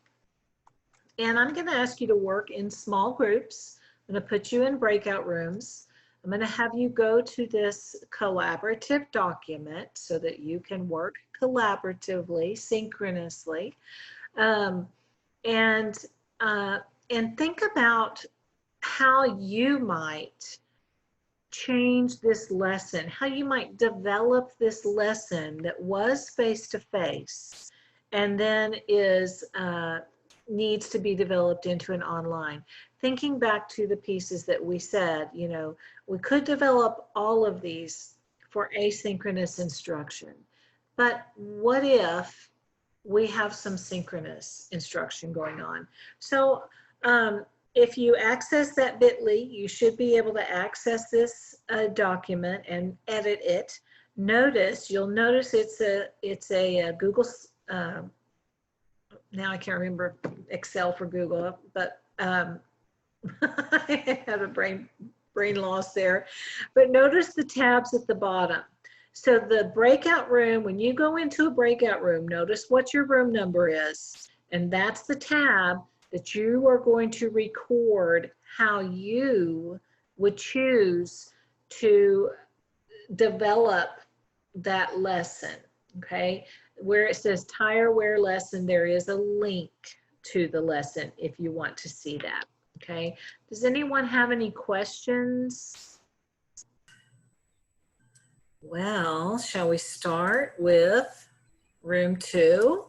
And I'm going to ask you to work in small groups. I'm going to put you in breakout rooms. I'm going to have you go to this collaborative document so that you can work collaboratively, synchronously, and think about how you might change this lesson, how you might develop this lesson that was face-to-face and then needs to be developed into an online. Thinking back to the pieces that we said, you know, we could develop all of these for asynchronous instruction, but what if we have some synchronous instruction going on? So if you access that bit.ly, you should be able to access this document and edit it. You'll notice it's a Google, now I can't remember Excel for Google, but I had a brain loss there. But notice the tabs at the bottom. So the breakout room, when you go into a breakout room, notice what your room number is. And that's the tab that you are going to record how you would choose to develop that lesson, okay? Where it says tire wear lesson, there is a link to the lesson if you want to see that, okay? Does anyone have any questions? Well, shall we start with room 2?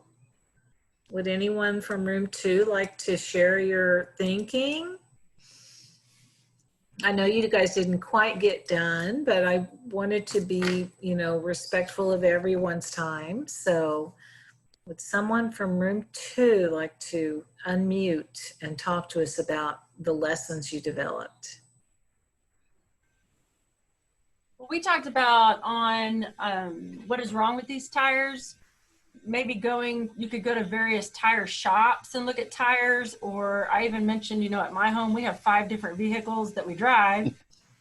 Would anyone from room 2 like to share your thinking? I know you guys didn't quite get done, but I wanted to be, you know, respectful of everyone's time. So would someone from room 2 like to unmute and talk to us about the lessons you developed? Well, we talked about on what is wrong with these tires. Maybe you could go to various tire shops and look at tires, or I even mentioned, you know, at my home, we have 5 different vehicles that we drive.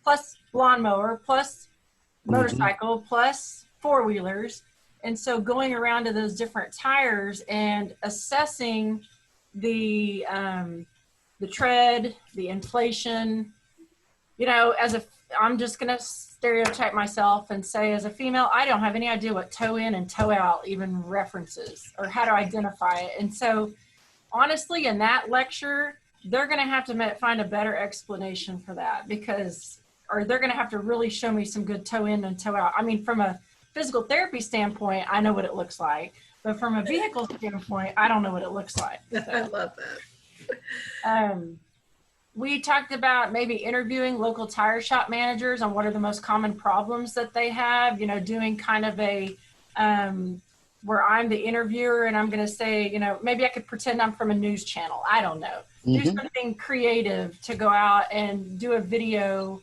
plus lawnmower, plus Mhm. motorcycle, plus four-wheelers. And so going around to those different tires and assessing the tread, the inflation, you know, I'm just going to stereotype myself and say, as a female, I don't have any idea what toe in and toe out even references or how to identify it. And so honestly, in that lecture, they're going to have to find a better explanation for that, or they're going to have to really show me some good toe in and toe out. I mean, from a physical therapy standpoint, I know what it looks like, but from a vehicle standpoint, I don't know what it looks like. So, I love that. We talked about maybe interviewing local tire shop managers on what are the most common problems that they have, you know, doing kind of a, where I'm the interviewer and I'm going to say, you know, maybe I could pretend I'm from a news channel. I don't know. Do Mhm. something creative to go out and do a video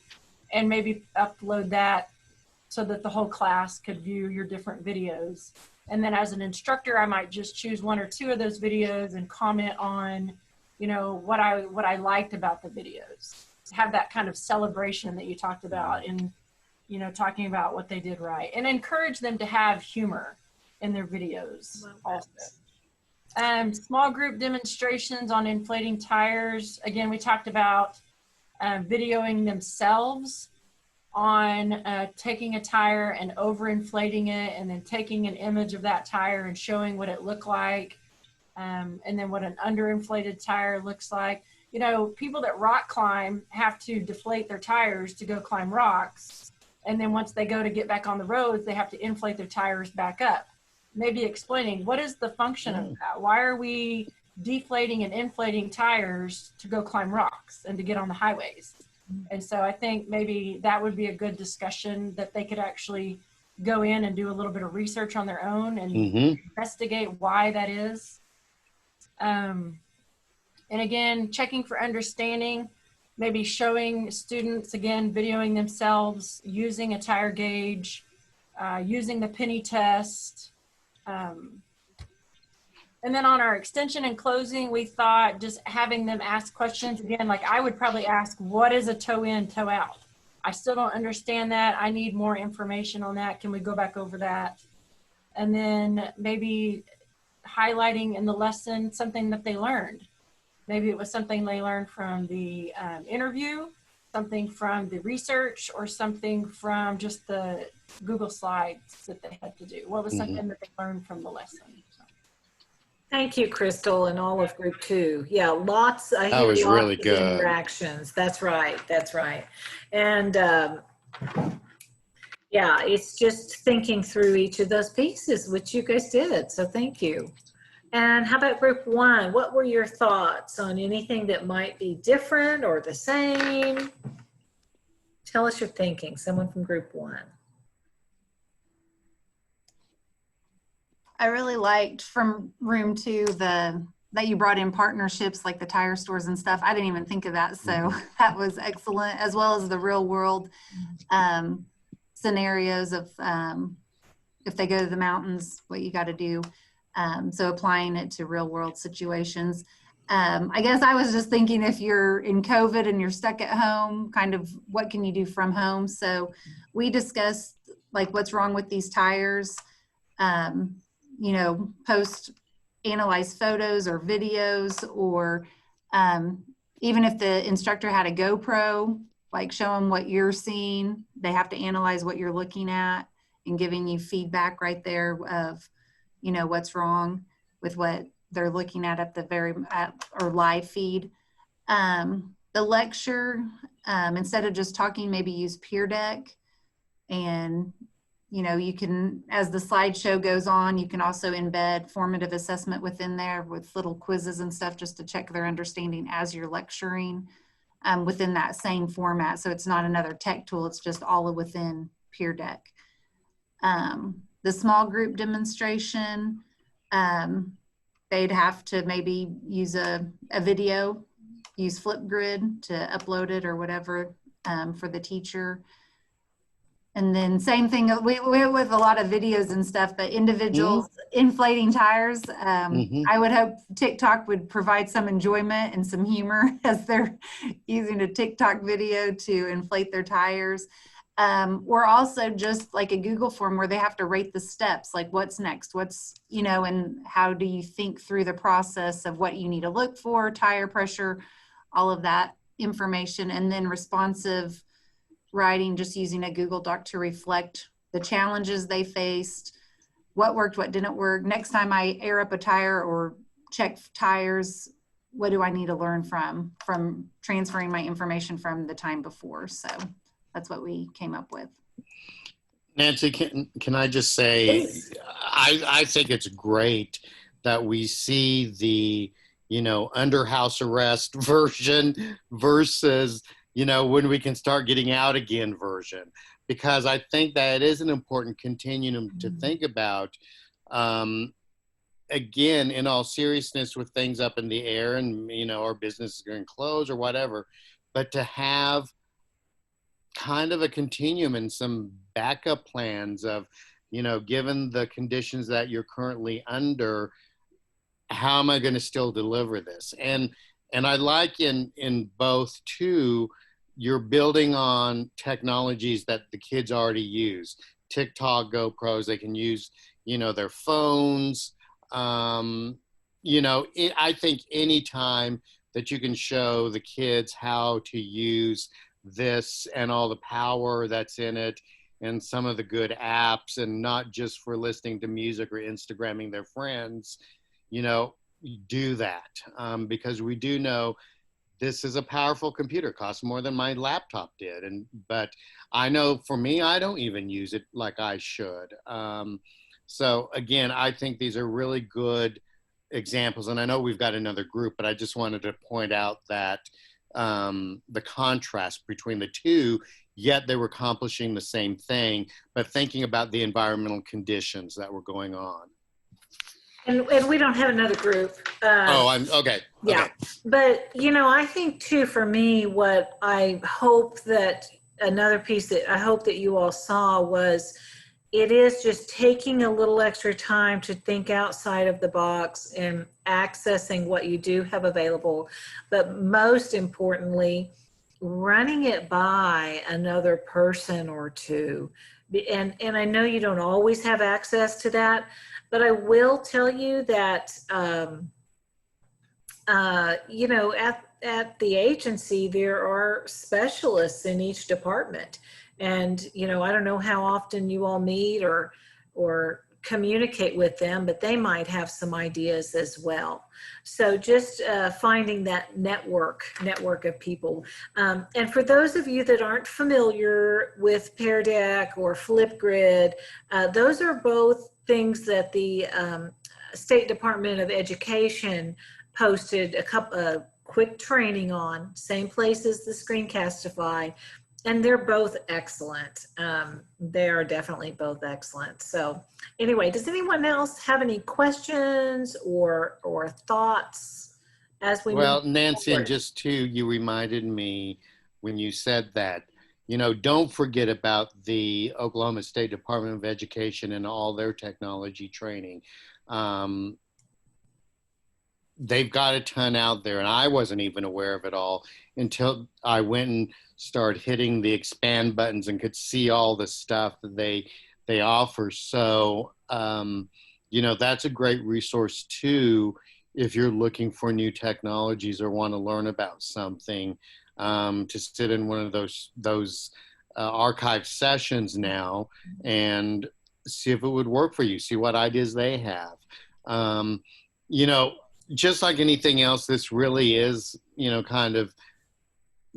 and maybe upload that so that the whole class could view your different videos. And then as an instructor, I might just choose one or two of those videos and comment on, you know, what I liked about the videos. Have that kind of celebration that you talked about in, you know, talking about what they did right, and encourage them to have humor in their videos also. Small group demonstrations on inflating tires. Again, we talked about videoing themselves on taking a tire and overinflating it, and then taking an image of that tire and showing what it looked like, and then what an underinflated tire looks like. You know, people that rock climb have to deflate their tires to go climb rocks, and then once they go to get back on the roads, they have to inflate their tires back up. Maybe explaining what is the function of that? Why are we deflating and inflating tires to go climb rocks and to get on the highways? And so I think maybe that would be a good discussion that they could actually go in and do a little bit of research on their own and Mhm. investigate why that is. And again, checking for understanding, maybe showing students, again, videoing themselves, using a tire gauge, using the penny test. And then on our extension and closing, we thought just having them ask questions. Again, like I would probably ask, what is a toe in, toe out? I still don't understand that. I need more information on that. Can we go back over that? And then maybe highlighting in the lesson something that they learned. Maybe it was something they learned from the interview, something from the research, or something from just the Google slides that they had to do. What was something that they learned from the lesson? Thank you, Crystal, and all of Group 2. Yeah, lots. I That hear was lots really of good. interactions. That's right. That's right. And yeah, it's just thinking through each of those pieces, which you guys did. So thank you. And how about Group 1? What were your thoughts on anything that might be different or the same? Tell us your thinking. Someone from Group 1. I really liked from room 2 that you brought in partnerships like the tire stores and stuff. I didn't even think of that, so that was excellent, as well as the real world scenarios of if they go to the mountains, what you got to do. So applying it to real world situations. I guess I was just thinking, if you're in COVID and you're stuck at home, kind of what can you do from home? So we discussed like what's wrong with these tires. You know, analyze photos or videos, or even if the instructor had a GoPro, like show them what you're seeing. They have to analyze what you're looking at and giving you feedback right there of, you know, what's wrong with what they're looking at or live feed. The lecture, instead of just talking, maybe use Peer Deck. And you know, you can, as the slideshow goes on, you can also embed formative assessment within there with little quizzes and stuff just to check their understanding as you're lecturing within that same format. So it's not another tech tool, it's just all within Peer Deck. The small group demonstration, they'd have to maybe use a video, use Flipgrid to upload it or whatever for the teacher. And then same thing we with a lot of videos and stuff, but individuals inflating tires. I would hope TikTok would provide some enjoyment and some humor as they're using a TikTok video to inflate their tires. Or also just like a Google form where they have to rate the steps, like what's next, what's, you know, and how do you think through the process of what you need to look for, tire pressure, all of that information, and then responsive writing, just using a Google Doc to reflect the challenges they faced, what worked, what didn't work. Next time I air up a tire or check tires, what do I need to learn from transferring my information from the time before? So that's what we came up with. Nancy, can I just say, I think it's great that we see the, you know, under house arrest version versus, you know, when we can start getting out again version, because I think that it is an important continuum to think about. Again, in all seriousness, with things up in the air and, you know, our business is going to close or whatever, but to have kind of a continuum and some backup plans of, you know, given the conditions that you're currently under, how am I going to still deliver this? And I like in both too, you're building on technologies that the kids already use. TikTok, GoPros, they can use, you know, their phones. You know, I think anytime that you can show the kids how to use this and all the power that's in it and some of the good apps, and not just for listening to music or Instagramming their friends, you know, do that. Because we do know this is a powerful computer. It costs more than my laptop did. But I know for me, I don't even use it like I should. So again, I think these are really good examples. And I know we've got another group, but I just wanted to point out that the contrast between the two, yet they were accomplishing the same thing, but thinking about the environmental conditions that were going on. And we don't have another group. I'm okay. Yeah. Okay. But, you know, I think too, for me, what I hope that another piece that I hope that you all saw was, it is just taking a little extra time to think outside of the box and accessing what you do have available. But most importantly, running it by another person or two. And I know you don't always have access to that, but I will tell you that, you know, at the agency, there are specialists in each department. And, you know, I don't know how often you all meet or communicate with them, but they might have some ideas as well. So just finding that network of people. And for those of you that aren't familiar with Pear Deck or Flipgrid, those are both things that the State Department of Education posted a quick training on, same place as the Screencastify. And they're both excellent. They are definitely both excellent. So anyway, does anyone else have any questions or thoughts as we Well, move Nancy, forward? just too, you reminded me when you said that, you know, don't forget about the Oklahoma State Department of Education and all their technology training. They've got a ton out there, and I wasn't even aware of it all until I went and started hitting the expand buttons and could see all the stuff that they offer. So, you know, that's a great resource too, if you're looking for new technologies or want to learn about something, to sit in one of those archive sessions now and see if it would work for you, see what ideas they have. You know, just like anything else, this really is, you know, kind of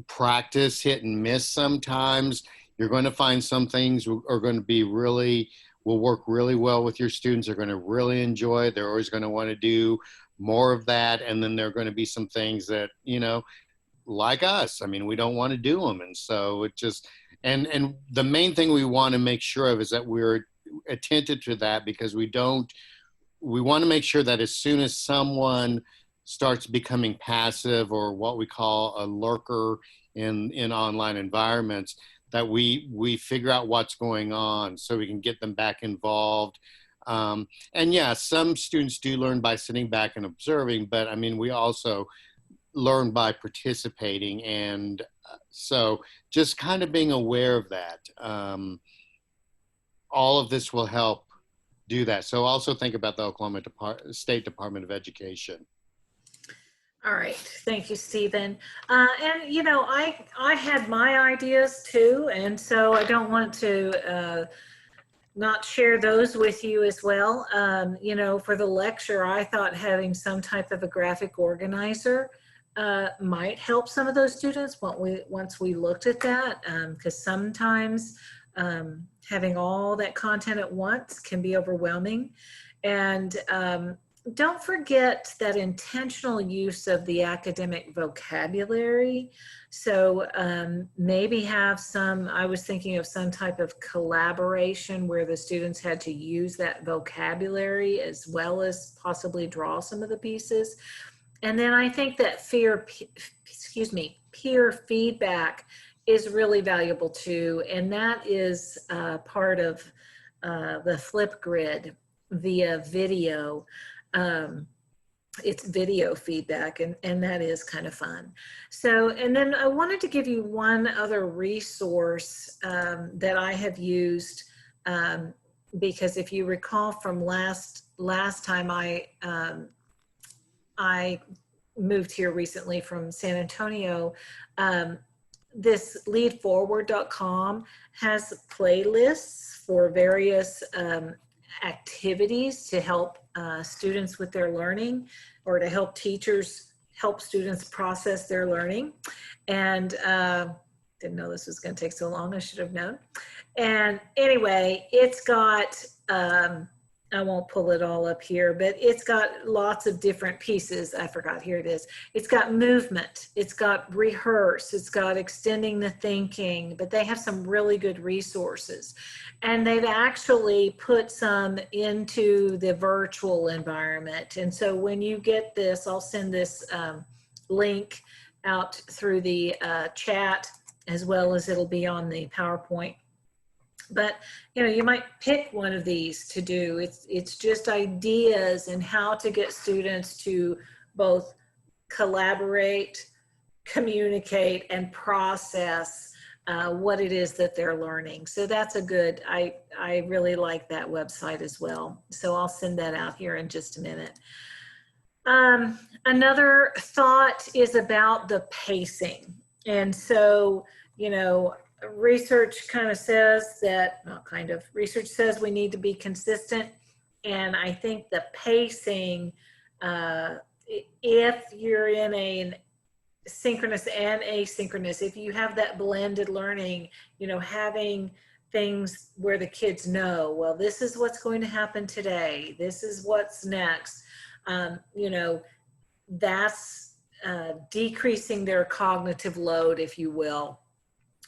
practice, hit and miss sometimes. You're going to find some things are going to be will work really well with your students. They're going to really enjoy it. They're always going to want to do more of that. And then there are going to be some things that, you know, like us, I mean, we don't want to do them. And so it just, and the main thing we want to make sure of is that we're attentive to that, because we want to make sure that as soon as someone starts becoming passive or what we call a lurker in online environments, that we figure out what's going on so we can get them back involved. And yeah, some students do learn by sitting back and observing, but I mean, we also learn by participating. And so just kind of being aware of that. All of this will help do that. So also think about the Oklahoma State Department of Education. All right, thank you, Stephen. And you know, I had my ideas too, and so I don't want to not share those with you as well. You know, for the lecture, I thought having some type of a graphic organizer might help some of those students once we looked at that, because sometimes having all that content at once can be overwhelming. And don't forget that intentional use of the academic vocabulary. So maybe have some, I was thinking of some type of collaboration where the students had to use that vocabulary as well as possibly draw some of the pieces. And then I think that peer feedback is really valuable too. And that is part of the Flipgrid via video. It's video feedback, and that is kind of fun. So, and then I wanted to give you one other resource that I have used, because if you recall from last time I moved here recently from San Antonio, this leadforward.com has playlists for various activities to help students with their learning, or to help teachers help students process their learning. And didn't know this was going to take so long. I should have known. And anyway, it's got I won't pull it all up here, but it's got lots of different pieces. I forgot, here it is. It's got movement, it's got rehearse, it's got extending the thinking, but they have some really good resources. And they've actually put some into the virtual environment. And so when you get this, I'll send this link out through the chat, as well as it'll be on the PowerPoint. But you know, you might pick one of these to do. It's just ideas and how to get students to both collaborate, communicate, and process what it is that they're learning. So that's a good, I really like that website as well. So I'll send that out here in just a minute. Another thought is about the pacing. And so, you know, research kind of says that, not kind of, research says we need to be consistent. And I think the pacing, if you're in a synchronous and asynchronous, if you have that blended learning, you know, having things where the kids know, well, this is what's going to happen today, this is what's next, you know, that's decreasing their cognitive load, if you will,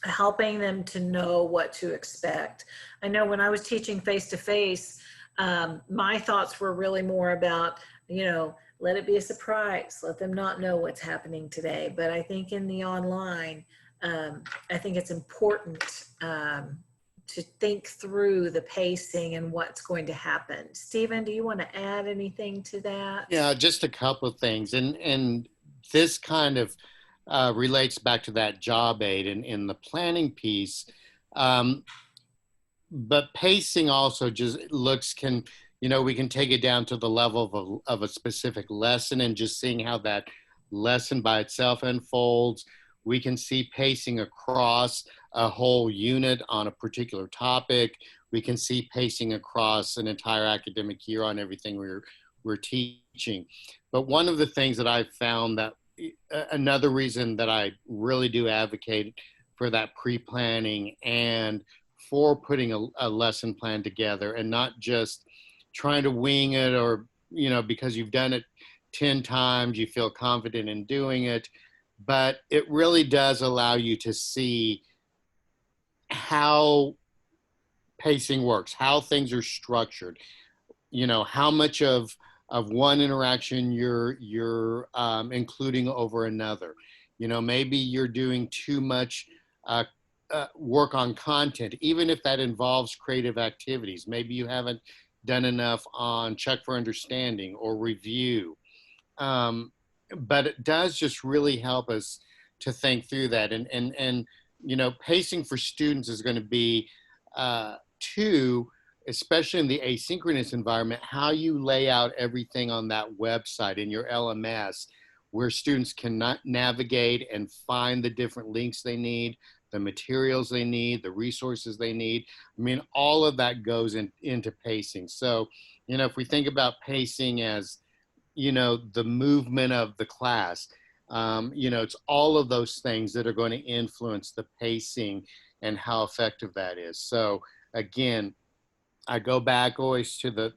helping them to know what to expect. I know when I was teaching face-to-face, my thoughts were really more about, you know, let it be a surprise, let them not know what's happening today. But I think in the online, I think it's important to think through the pacing and what's going to happen. Stephen, do you want to add anything to that? Yeah, just a couple of things. And this kind of relates back to that job aid in the planning piece. But pacing also just you know, we can take it down to the level of a specific lesson, and just seeing how that lesson by itself unfolds. We can see pacing across a whole unit on a particular topic. We can see pacing across an entire academic year on everything we're teaching. But one of the things that I've found, that another reason that I really do advocate for that pre-planning and for putting a lesson plan together, and not just trying to wing it, or, you know, because you've done it 10 times, you feel confident in doing it, but it really does allow you to see how pacing works, how things are structured, you know, how much of one interaction you're including over another. You know, maybe you're doing too much work on content, even if that involves creative activities. Maybe you haven't done enough on check for understanding or review. But it does just really help us to think through that. And you know, pacing for students is going to be two, especially in the asynchronous environment, how you lay out everything on that website in your LMS, where students can navigate and find the different links they need, the materials they need, the resources they need. I mean, all of that goes into pacing. So, you know, if we think about pacing as, you know, the movement of the class, you know, it's all of those things that are going to influence the pacing and how effective that is. So again, I go back always to the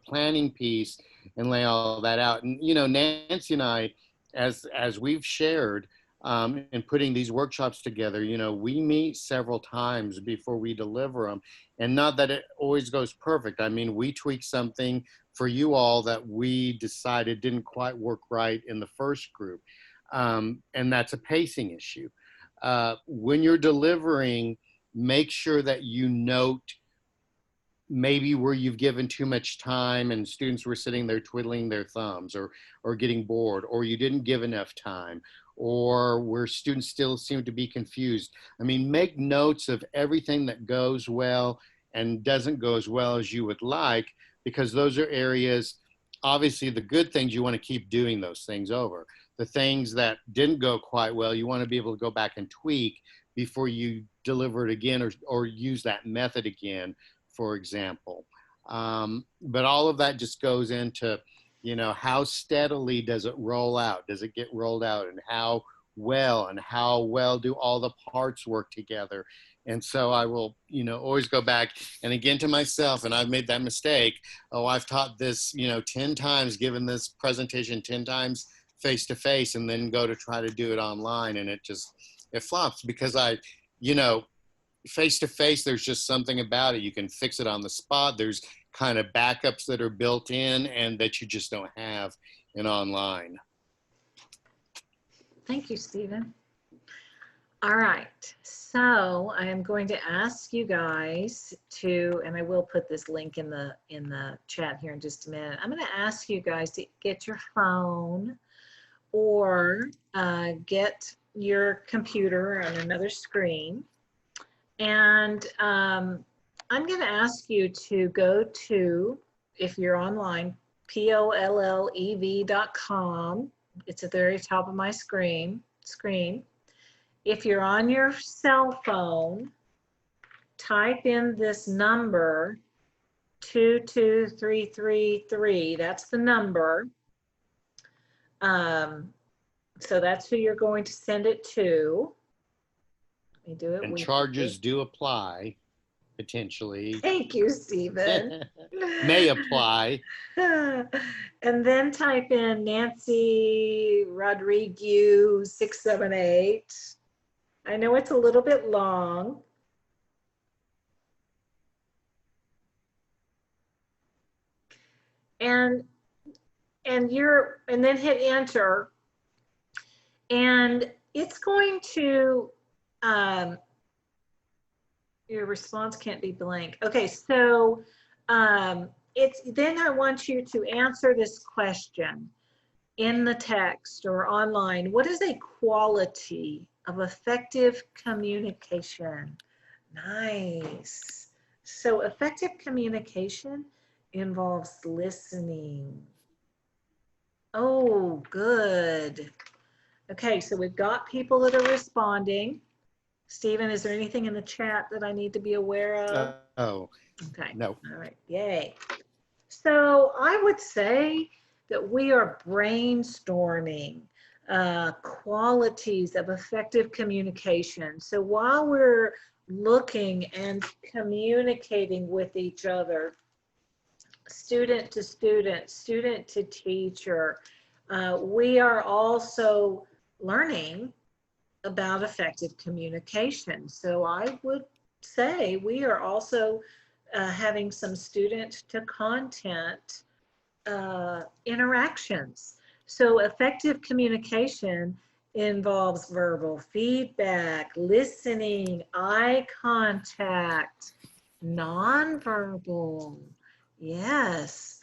planning piece and lay all that out. And, you know, Nancy and I, as we've shared, in putting these workshops together, you know, we meet several times before we deliver them. And not that it always goes perfect. I mean, we tweak something for you all that we decided didn't quite work right in the first group. And that's a pacing issue. When you're delivering, make sure that you note maybe where you've given too much time and students were sitting there twiddling their thumbs or getting bored, or you didn't give enough time, or where students still seem to be confused. I mean, make notes of everything that goes well and doesn't go as well as you would like, because those are areas, obviously the good things, you want to keep doing those things over. The things that didn't go quite well, you want to be able to go back and tweak before you deliver it again or use that method again, for example. But all of that just goes into, you know, how steadily does it roll out? Does it get rolled out, and how well do all the parts work together? And so I will, you know, always go back and again to myself, and I've made that mistake. Oh, I've taught this, you know, 10 times, given this presentation 10 times face to face, and then go to try to do it online, and it flops because you know, face to face, there's just something about it. You can fix it on the spot. There's kind of backups that are built in and that you just don't have in online. Thank you, Stephen. All right, so I am going to ask you guys to, and I will put this link in the chat here in just a minute. I'm going to ask you guys to get your phone or get your computer on another screen. And I'm going to ask you to go to, if you're online, POLLEV.com. It's at the very top of my screen. If you're on your cell phone, type in this number 22333. That's the number. So that's who you're going to send it to. Let me do it. And charges do apply, potentially. Thank you, Stephen. May apply. And then type in Nancy Rodriguez 678. I know it's a little bit long. And then hit enter. And it's going to, your response can't be blank. Okay, so then I want you to answer this question in the text or online. What is a quality of effective communication? Nice. So effective communication involves listening. Oh, good. Okay, so we've got people that are responding. Stephen, is there anything in the chat that I need to be aware of? Oh, okay. No. All right, yay. So I would say that we are brainstorming qualities of effective communication. So while we're looking and communicating with each other, student to student, student to teacher, we are also learning about effective communication. So I would say we are also having some student to content interactions. So effective communication involves verbal feedback, listening, eye contact, nonverbal. Yes.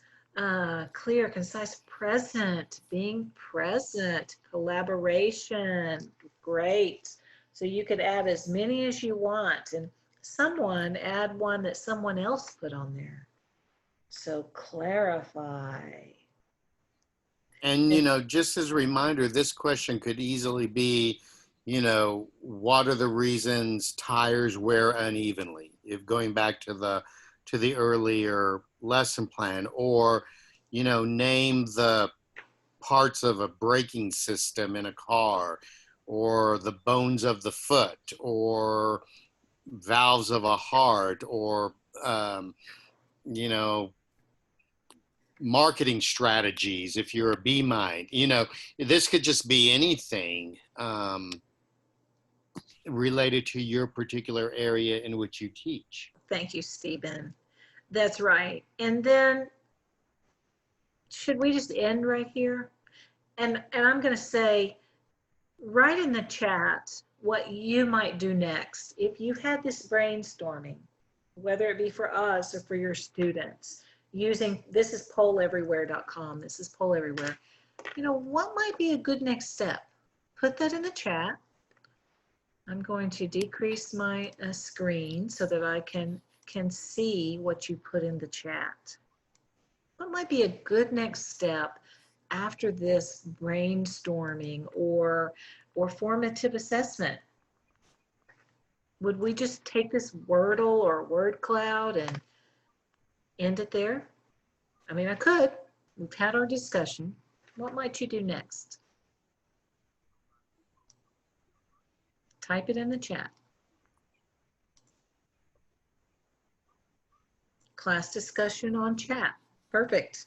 Clear, concise, present, being present, collaboration. Great. So you could add as many as you want, and someone add one that someone else put on there. So clarify. And, just as a reminder, this question could easily be, what are the reasons tires wear unevenly? If going back to the earlier lesson plan, or, name the parts of a braking system in a car, or the bones of the foot, or valves of a heart, or, marketing strategies if you're a B mind. This could just be anything related to your particular area in which you teach. Thank you, Stephen. That's right. And then should we just end right here? And I'm going to say, write in the chat what you might do next. If you had this brainstorming, whether it be for us or for your students, using, this is polleverywhere.com, this is Poll Everywhere. What might be a good next step? Put that in the chat. I'm going to decrease my screen so that I can see what you put in the chat. What might be a good next step after this brainstorming or formative assessment? Would we just take this Wordle or word cloud and end it there? I mean, I could. We've had our discussion. What might you do next? Type it in the chat. Class discussion on chat. Perfect.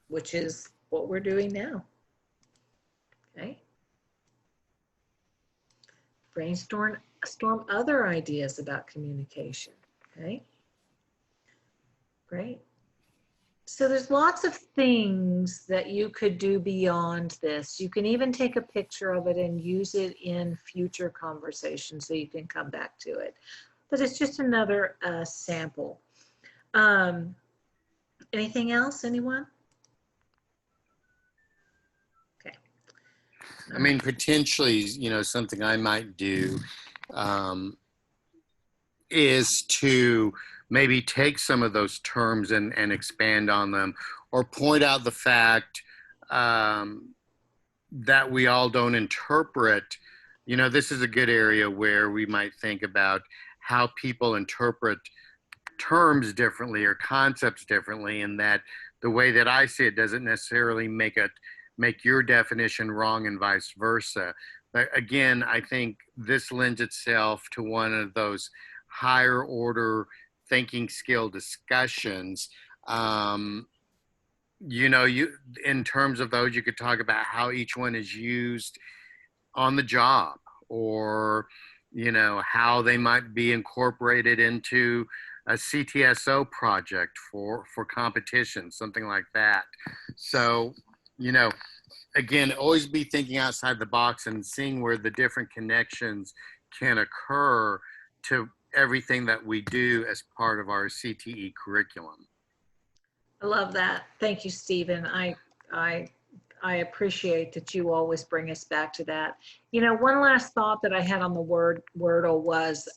Which is what we're doing now. Okay. Brainstorm other ideas about communication. Okay. Great. So there's lots of things that you could do beyond this. You can even take a picture of it and use it in future conversations so you can come back to it. But it's just another sample. Anything else, anyone? Okay. I mean, potentially, something I might do is to maybe take some of those terms and expand on them, or point out the fact that we all don't interpret. This is a good area where we might think about how people interpret terms differently or concepts differently, and that the way that I see it doesn't necessarily make your definition wrong and vice versa. But again, I think this lends itself to one of those higher order thinking skill discussions. In terms of those, you could talk about how each one is used on the job, or how they might be incorporated into a CTSO project for competition, something like that. So, again, always be thinking outside the box and seeing where the different connections can occur to everything that we do as part of our CTE curriculum. I love that. Thank you, Stephen. I appreciate that you always bring us back to that. One last thought that I had on the Wordle was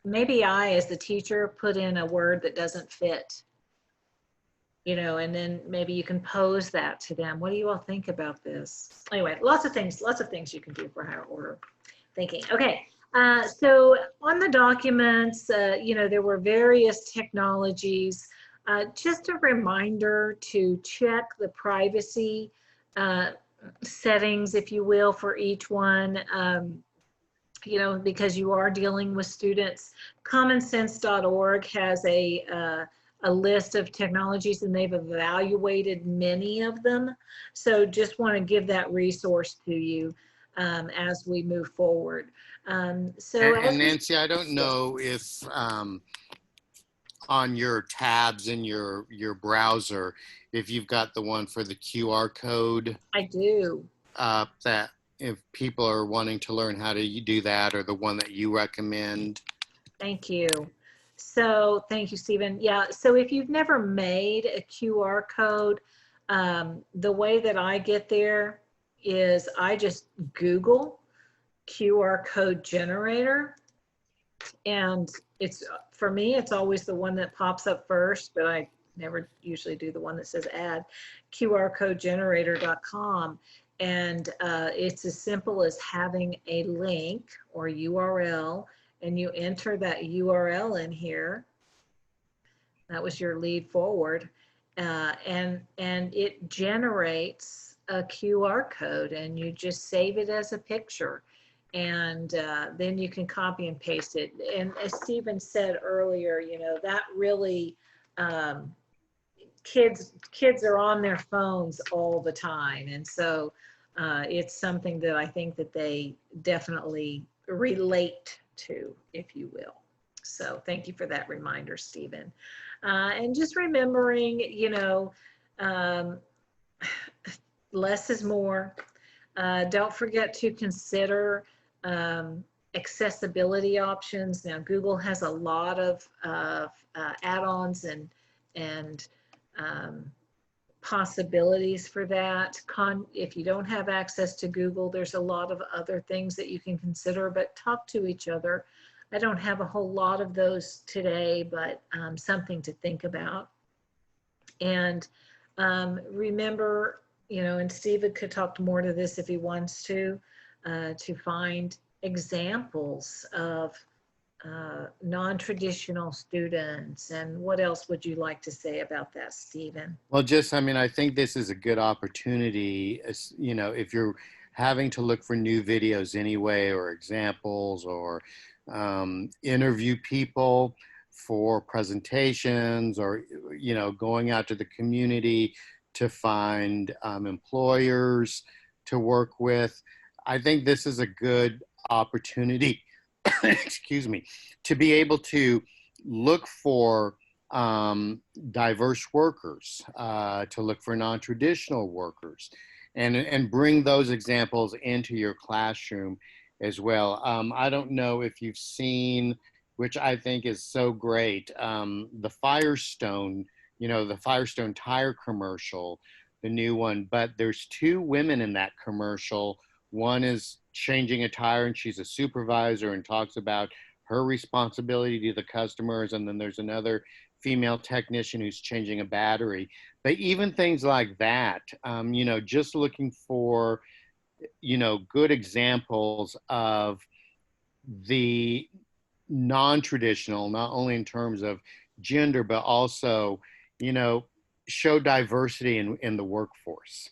maybe I, as the teacher, put in a word that doesn't fit. And then maybe you can pose that to them. What do you all think about this? Anyway, lots of things you can do for higher order thinking. Okay. So on the documents, there were various technologies. Just a reminder to check the privacy settings, if you will, for each one, because you are dealing with students. Commonsense.org has a list of technologies, and they've evaluated many of them. So just want to give that resource to you as we move forward. And Nancy, I don't know if on your tabs in your browser, if you've got the one for the QR code. I do. That if people are wanting to learn how to do that, or the one that you recommend. Thank you. So thank you, Stephen. Yeah, so if you've never made a QR code, the way that I get there is I just Google QR code generator. And it's, for me, it's always the one that pops up first, but I never usually do the one that says add, qrcodegenerator.com. And it's as simple as having a link or URL, and you enter that URL in here. That was your lead forward. And it generates a QR code, and you just save it as a picture. And then you can copy and paste it. And as Stephen said earlier, you know, that really, kids are on their phones all the time. And so it's something that I think that they definitely relate to, if you will. So thank you for that reminder, Stephen. And just remembering, you know, less is more. Don't forget to consider accessibility options. Now, Google has a lot of add-ons and possibilities for that. If you don't have access to Google, there's a lot of other things that you can consider, but talk to each other. I don't have a whole lot of those today, but something to think about. And remember, you know, and Stephen could talk more to this if he wants to find examples of non-traditional students. And what else would you like to say about that, Stephen? Well, just, I mean, I think this is a good opportunity, you know, if you're having to look for new videos anyway, or examples, or interview people for presentations, or, you know, going out to the community to find employers to work with. I think this is a good opportunity, excuse me, to be able to look for diverse workers, to look for non-traditional workers, and bring those examples into your classroom as well. I don't know if you've seen, which I think is so great, the Firestone, you know, the Firestone tire commercial, the new one, but there's two women in that commercial. One is changing a tire, and she's a supervisor and talks about her responsibility to the customers. And then there's another female technician who's changing a battery. But even things like that, you know, just looking for, you know, good examples of the non-traditional, not only in terms of gender, but also, you know, show diversity in the workforce.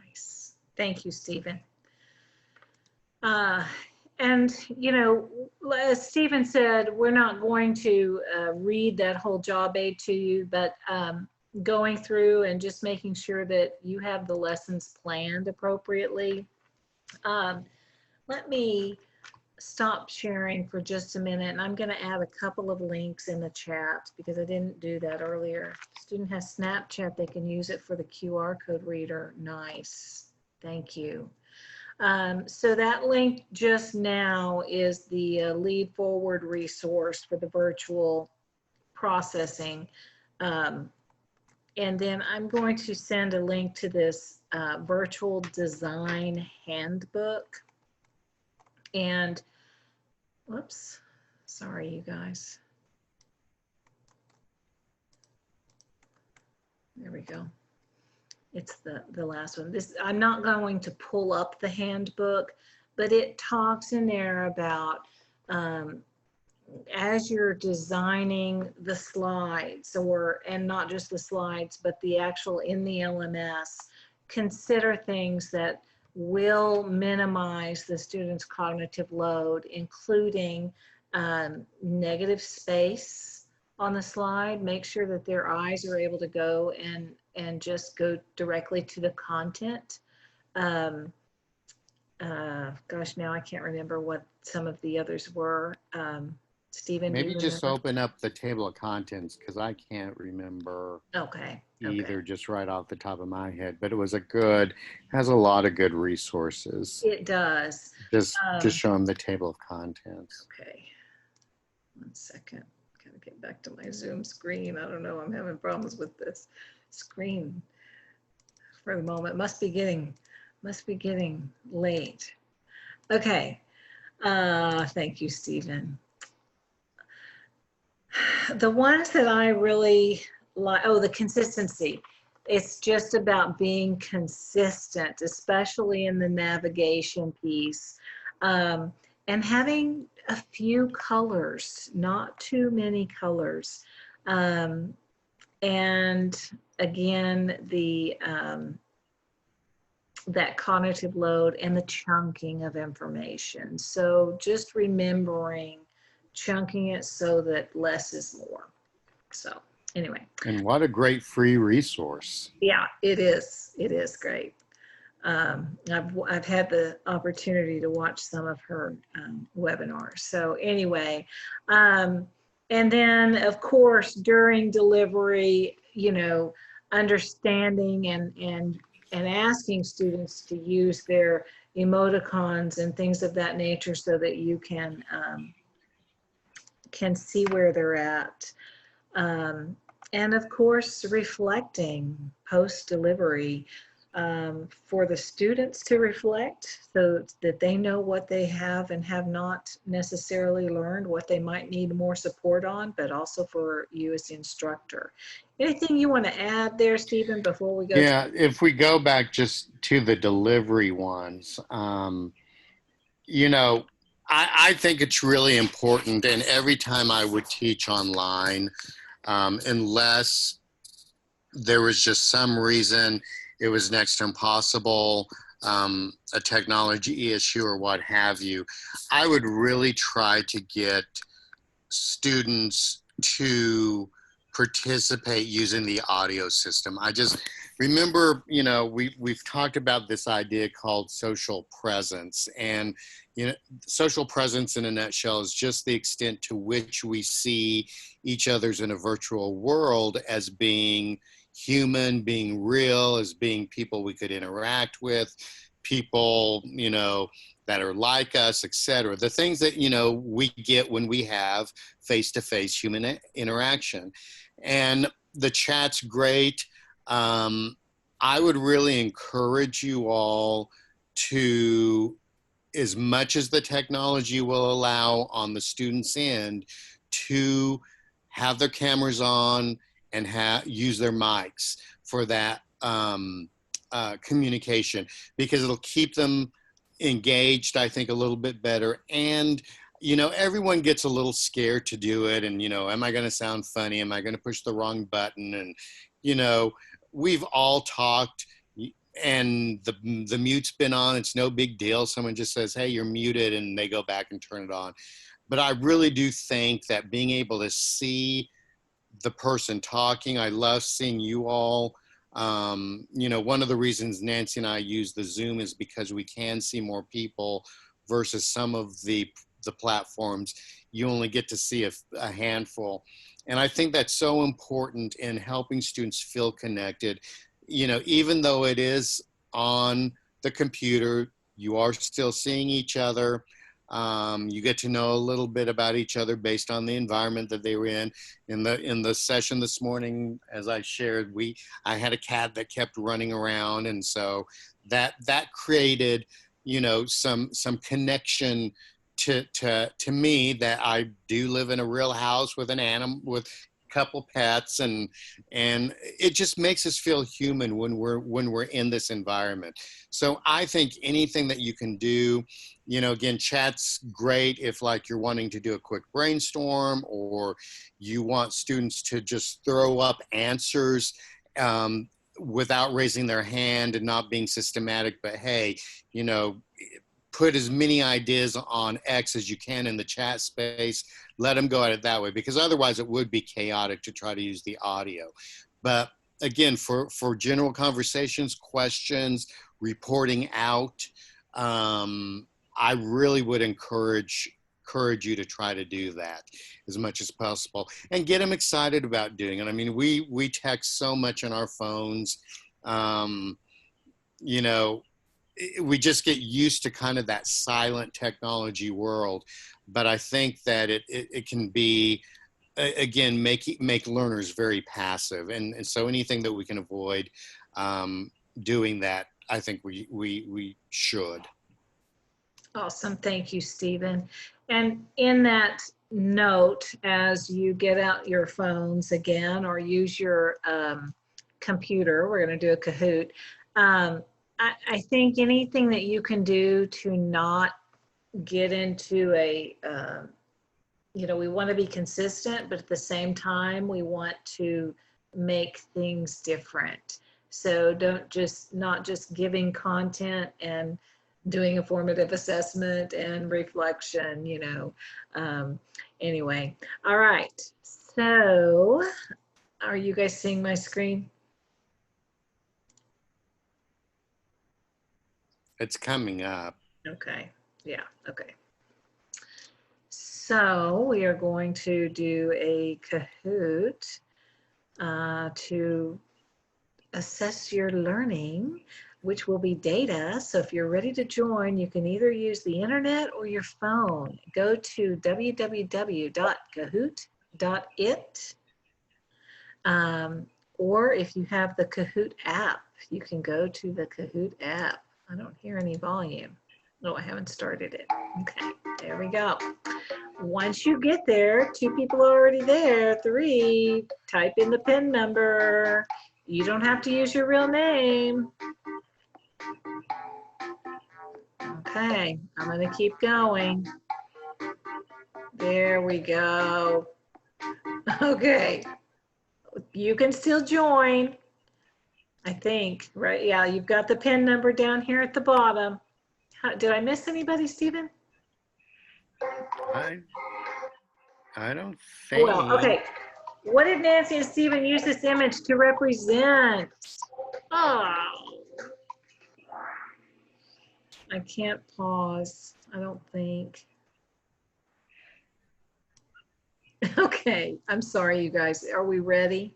Nice. Thank you, Stephen. And, you know, as Stephen said, we're not going to read that whole job aid to you, but going through and just making sure that you have the lessons planned appropriately. Let me stop sharing for just a minute, and I'm going to add a couple of links in the chat because I didn't do that earlier. Student has Snapchat, they can use it for the QR code reader. Nice. Thank you. So that link just now is the Lead Forward resource for the virtual processing. And then I'm going to send a link to this virtual design handbook. And whoops, sorry, you guys. There we go. It's the last one. This, I'm not going to pull up the handbook, but it talks in there about as you're designing the slides, and not just the slides, but the actual in the LMS, consider things that will minimize the student's cognitive load, including negative space on the slide. Make sure that their eyes are able to go and just go directly to the content. Gosh, now I can't remember what some of the others were. Stephen, do you Maybe just remember? open up the table of contents because I can't remember Okay. either just right off the top of my head, but it was a good, has a lot of good resources. It does. Just show them the table of contents. Okay. 1 second. Gotta get back to my Zoom screen. I don't know. I'm having problems with this screen for the moment. Must be getting late. Okay. Thank you, Stephen. The ones that I really like, oh, the consistency. It's just about being consistent, especially in the navigation piece. And having a few colors, not too many colors. And again, that cognitive load and the chunking of information. So just remembering chunking it so that less is more. So anyway. And what a great free resource. Yeah, it is. It is great. I've had the opportunity to watch some of her webinars. So anyway, and then of course during delivery, you know, understanding and asking students to use their emoticons and things of that nature so that you can see where they're at. And of course, reflecting post-delivery for the students to reflect so that they know what they have and have not necessarily learned, what they might need more support on, but also for you as the instructor. Anything you want to add there, Stephen, before we go? Yeah, if we go back just to the delivery ones, you know, I think it's really important. And every time I would teach online, unless there was just some reason it was next to impossible, a technology issue or what have you, I would really try to get students to participate using the audio system. I just remember, you know, we've talked about this idea called social presence, and you know, social presence in a nutshell is just the extent to which we see each other's in a virtual world as being human, being real, as being people we could interact with, people, you know, that are like us, etc. The things that, you know, we get when we have face-to-face human interaction. And the chat's great. I would really encourage you all to, as much as the technology will allow on the student's end, to have their cameras on and use their mics for that communication, because it'll keep them engaged, I think, a little bit better. And, you know, everyone gets a little scared to do it. And, you know, am I going to sound funny? Am I going to push the wrong button? And, you know, we've all talked and the mute's been on. It's no big deal. Someone just says, hey, you're muted, and they go back and turn it on. But I really do think that being able to see the person talking, I love seeing you all. You know, one of the reasons Nancy and I use the Zoom is because we can see more people versus some of the platforms. You only get to see a handful. And I think that's so important in helping students feel connected. You know, even though it is on the computer, you are still seeing each other. You get to know a little bit about each other based on the environment that they were in. In the session this morning, as I shared, I had a cat that kept running around, and so that created, you know, some connection to me, that I do live in a real house with an animal, with a couple pets, and it just makes us feel human when we're in this environment. So I think anything that you can do, you know, again, chat's great if like you're wanting to do a quick brainstorm, or you want students to just throw up answers without raising their hand and not being systematic, but hey, you know, put as many ideas on X as you can in the chat space. Let them go at it that way, because otherwise it would be chaotic to try to use the audio. But again, for general conversations, questions, reporting out, I really would encourage encourage you to try to do that as much as possible and get them excited about doing it. I mean, we text so much on our phones, you know, we just get used to kind of that silent technology world. But I think that it can be, again, make learners very passive. And so anything that we can avoid doing that, I think we should. Awesome. Thank you, Stephen. And in that note, as you get out your phones again or use your computer, we're going to do a Kahoot. I think anything that you can do to not get into a, you know, we want to be consistent, but at the same time, we want to make things different. So not just giving content and doing a formative assessment and reflection, you know. Anyway, all right. So are you guys seeing my screen? It's coming up. Okay. Yeah. Okay. So we are going to do a Kahoot to assess your learning, which will be data. So if you're ready to join, you can either use the internet or your phone. Go to www.kahoot.it. Or if you have the Kahoot app, you can go to the Kahoot app. I don't hear any volume. No, I haven't started it. Okay, there we go. Once you get there, 2 people are already there. 3, type in the PIN number. You don't have to use your real name. Okay, I'm gonna keep going. There we go. Okay, you can still join, I think, right? Yeah, you've got the PIN number down here at the bottom. Did I miss anybody, Stephen? I don't think. Well, okay. What did Nancy and Stephen use this image to represent? Oh, I can't pause, I don't think. Okay, I'm sorry, you guys. Are we ready?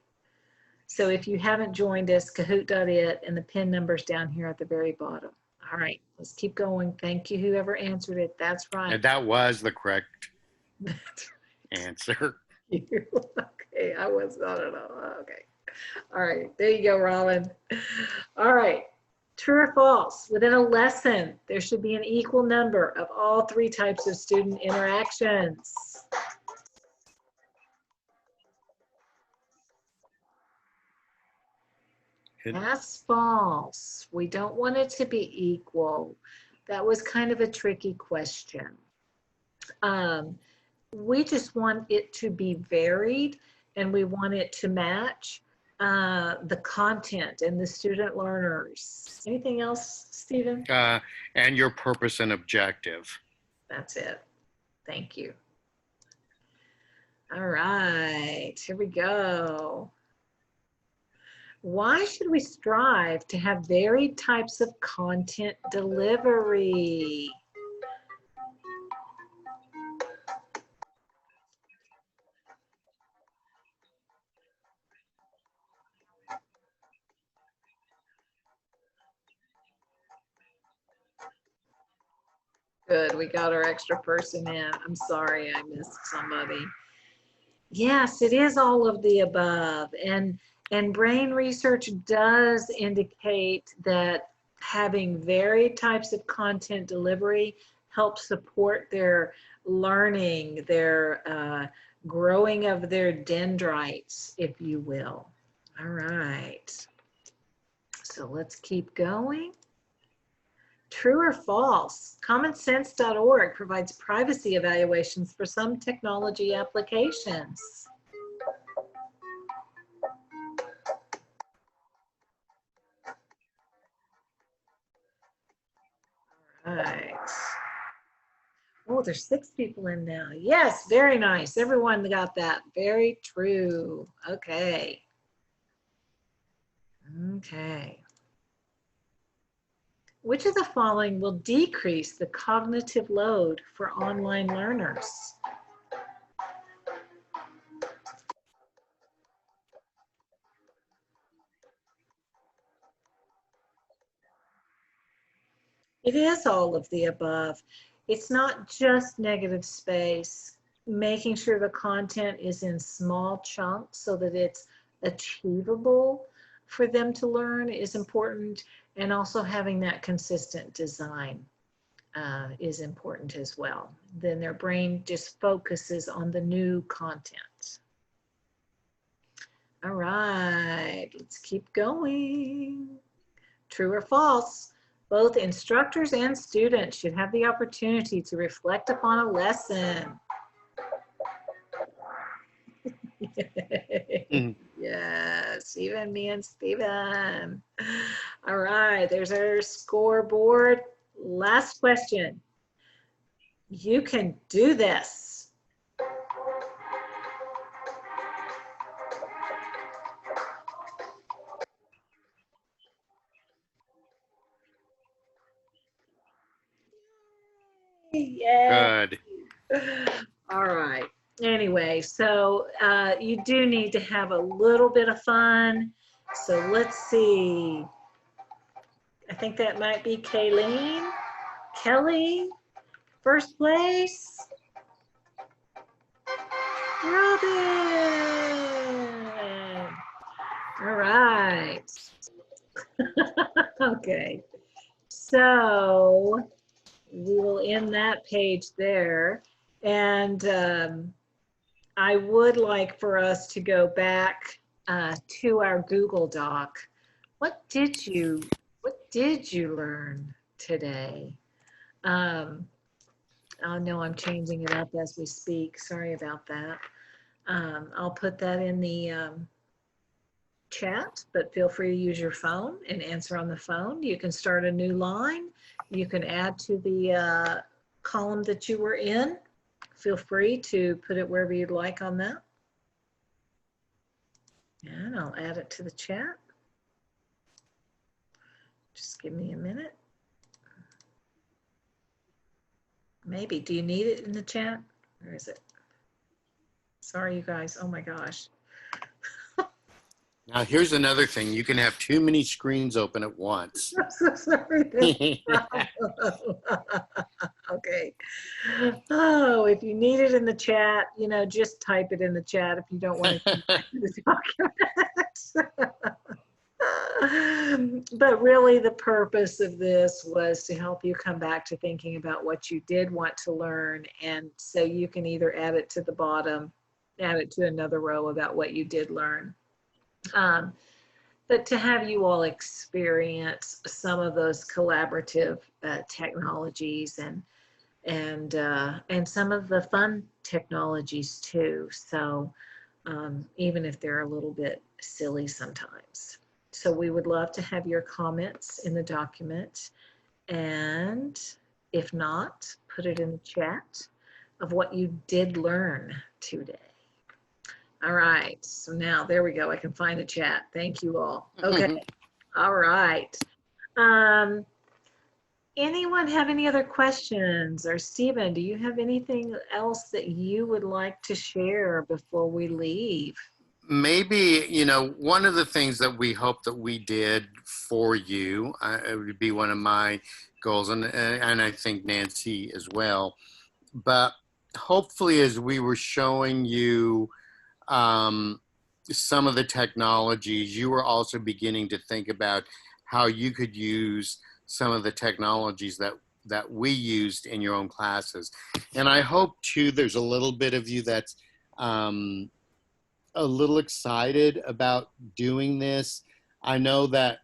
So if you haven't joined us, Kahoot.it, and the PIN number's down here at the very bottom. All right, let's keep going. Thank you, whoever answered it. That's right. And that was the correct answer. Okay, I don't know. Okay. All right, there you go, Robin. All right, true or false? Within a lesson, there should be an equal number of all 3 types of student interactions. That's false. We don't want it to be equal. That was kind of a tricky question. We just want it to be varied, and we want it to match the content and the student learners. Anything else, Stephen? And your purpose and objective. That's it. Thank you. All right, here we go. Why should we strive to have varied types of content delivery? Good, we got our extra person in. I'm sorry I missed somebody. Yes, it is all of the above. And brain research does indicate that having varied types of content delivery helps support their learning, their growing of their dendrites, if you will. All right. So let's keep going. True or false? CommonSense.org provides privacy evaluations for some technology applications. All right. Oh, there's 6 people in now. Yes, very nice. Everyone got that. Very true. Okay. Okay. Which of the following will decrease the cognitive load for online learners? It is all of the above. It's not just negative space. Making sure the content is in small chunks so that it's achievable for them to learn is important, and also having that consistent design is important as well. Then their brain just focuses on the new content. All right, let's keep going. True or false? Both instructors and students should have the opportunity to reflect upon a lesson. Yes, even me and Steven. All right, there's our scoreboard. Last question. You can do this. Yeah. Good. All right. Anyway, so you do need to have a little bit of fun. So let's see. I think that might be Kayleen. Kelly, first place. Robin. All right. Okay. So we will end that page there. And I would like for us to go back to our Google Doc. What did you learn today? Oh no, I'm changing it up as we speak. Sorry about that. I'll put that in the chat, but feel free to use your phone and answer on the phone. You can start a new line. You can add to the column that you were in. Feel free to put it wherever you'd like on that. And I'll add it to the chat. Just give me a minute. Maybe, do you need it in the chat? Where is it? Sorry, you guys, oh my gosh. Now, here's another thing. You can have too many screens open at once. I'm so sorry. Okay. Oh, if you need it in the chat, you know, just type it in the chat if you don't want to keep the document. But really the purpose of this was to help you come back to thinking about what you did want to learn. And so you can either add it to the bottom, add it to another row about what you did learn. But to have you all experience some of those collaborative technologies and some of the fun technologies too. So even if they're a little bit silly sometimes. So we would love to have your comments in the document, and if not, put it in the chat of what you did learn today. All right, so now there we go. I can find the chat. Thank you all. Okay, all right. Anyone have any other questions? Or Stephen, do you have anything else that you would like to share before we leave? Maybe, you know, one of the things that we hope that we did for you, it would be one of my goals, and I think Nancy as well, but hopefully as we were showing you some of the technologies, you were also beginning to think about how you could use some of the technologies that we used in your own classes. And I hope too, there's a little bit of you that's a little excited about doing this. I know that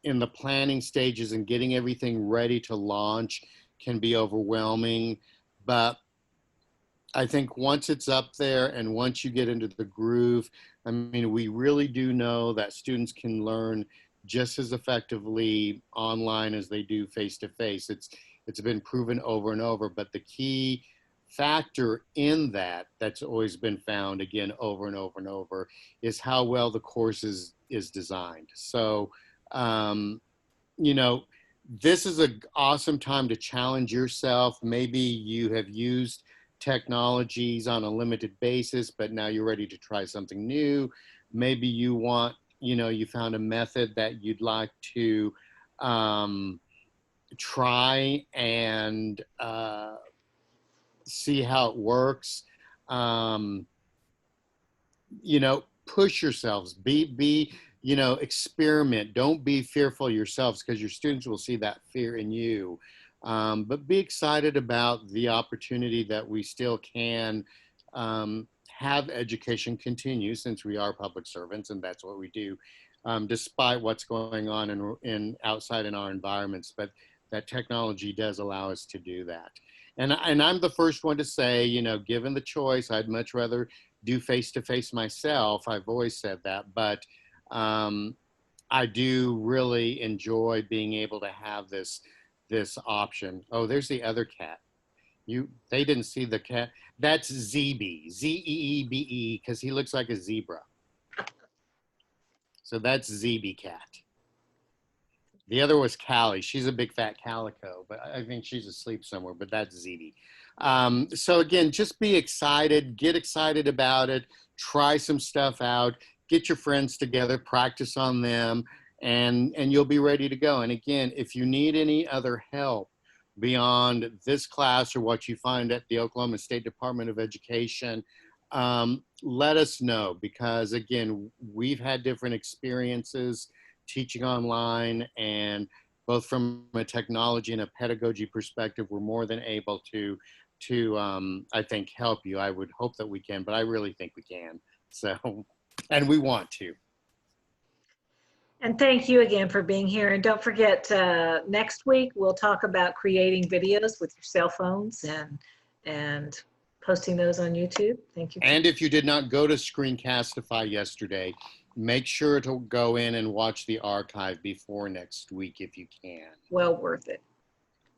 in the planning stages and getting everything ready to launch can be overwhelming, but I think once it's up there and once you get into the groove, I mean, we really do know that students can learn just as effectively online as they do face-to-face. It's been proven over and over, but the key factor in that's always been found again over and over and over is how well the course is designed. So, you know, this is an awesome time to challenge yourself. Maybe you have used technologies on a limited basis, but now you're ready to try something new. Maybe you want, you found a method that you'd like to try and see how it works. Push yourselves, experiment. Don't be fearful yourselves, because your students will see that fear in you. But be excited about the opportunity that we still can have education continue, since we are public servants and that's what we do, despite what's going on in outside in our environments. But that technology does allow us to do that. And I'm the first one to say, given the choice, I'd much rather do face-to-face myself. I've always said that, but I do really enjoy being able to have this option. Oh, there's the other cat. They didn't see the cat. That's Zeebe, Z-E-E-B-E, because he looks like a zebra. So that's Zeebe cat. The other was Callie. She's a big fat calico, but I think she's asleep somewhere, but that's Zeebe. So again, just be excited, get excited about it, try some stuff out, get your friends together, practice on them, and you'll be ready to go. And again, if you need any other help beyond this class or what you find at the Oklahoma State Department of Education, let us know, because again, we've had different experiences teaching online, and both from a technology and a pedagogy perspective, we're more than able to I think, help you. I would hope that we can, but I really think we can. So, and we want to. And thank you again for being here. And don't forget, next week, we'll talk about creating videos with your cell phones and posting those on YouTube. Thank you. And if you did not go to Screencastify yesterday, make sure to go in and watch the archive before next week if you can. Well worth it.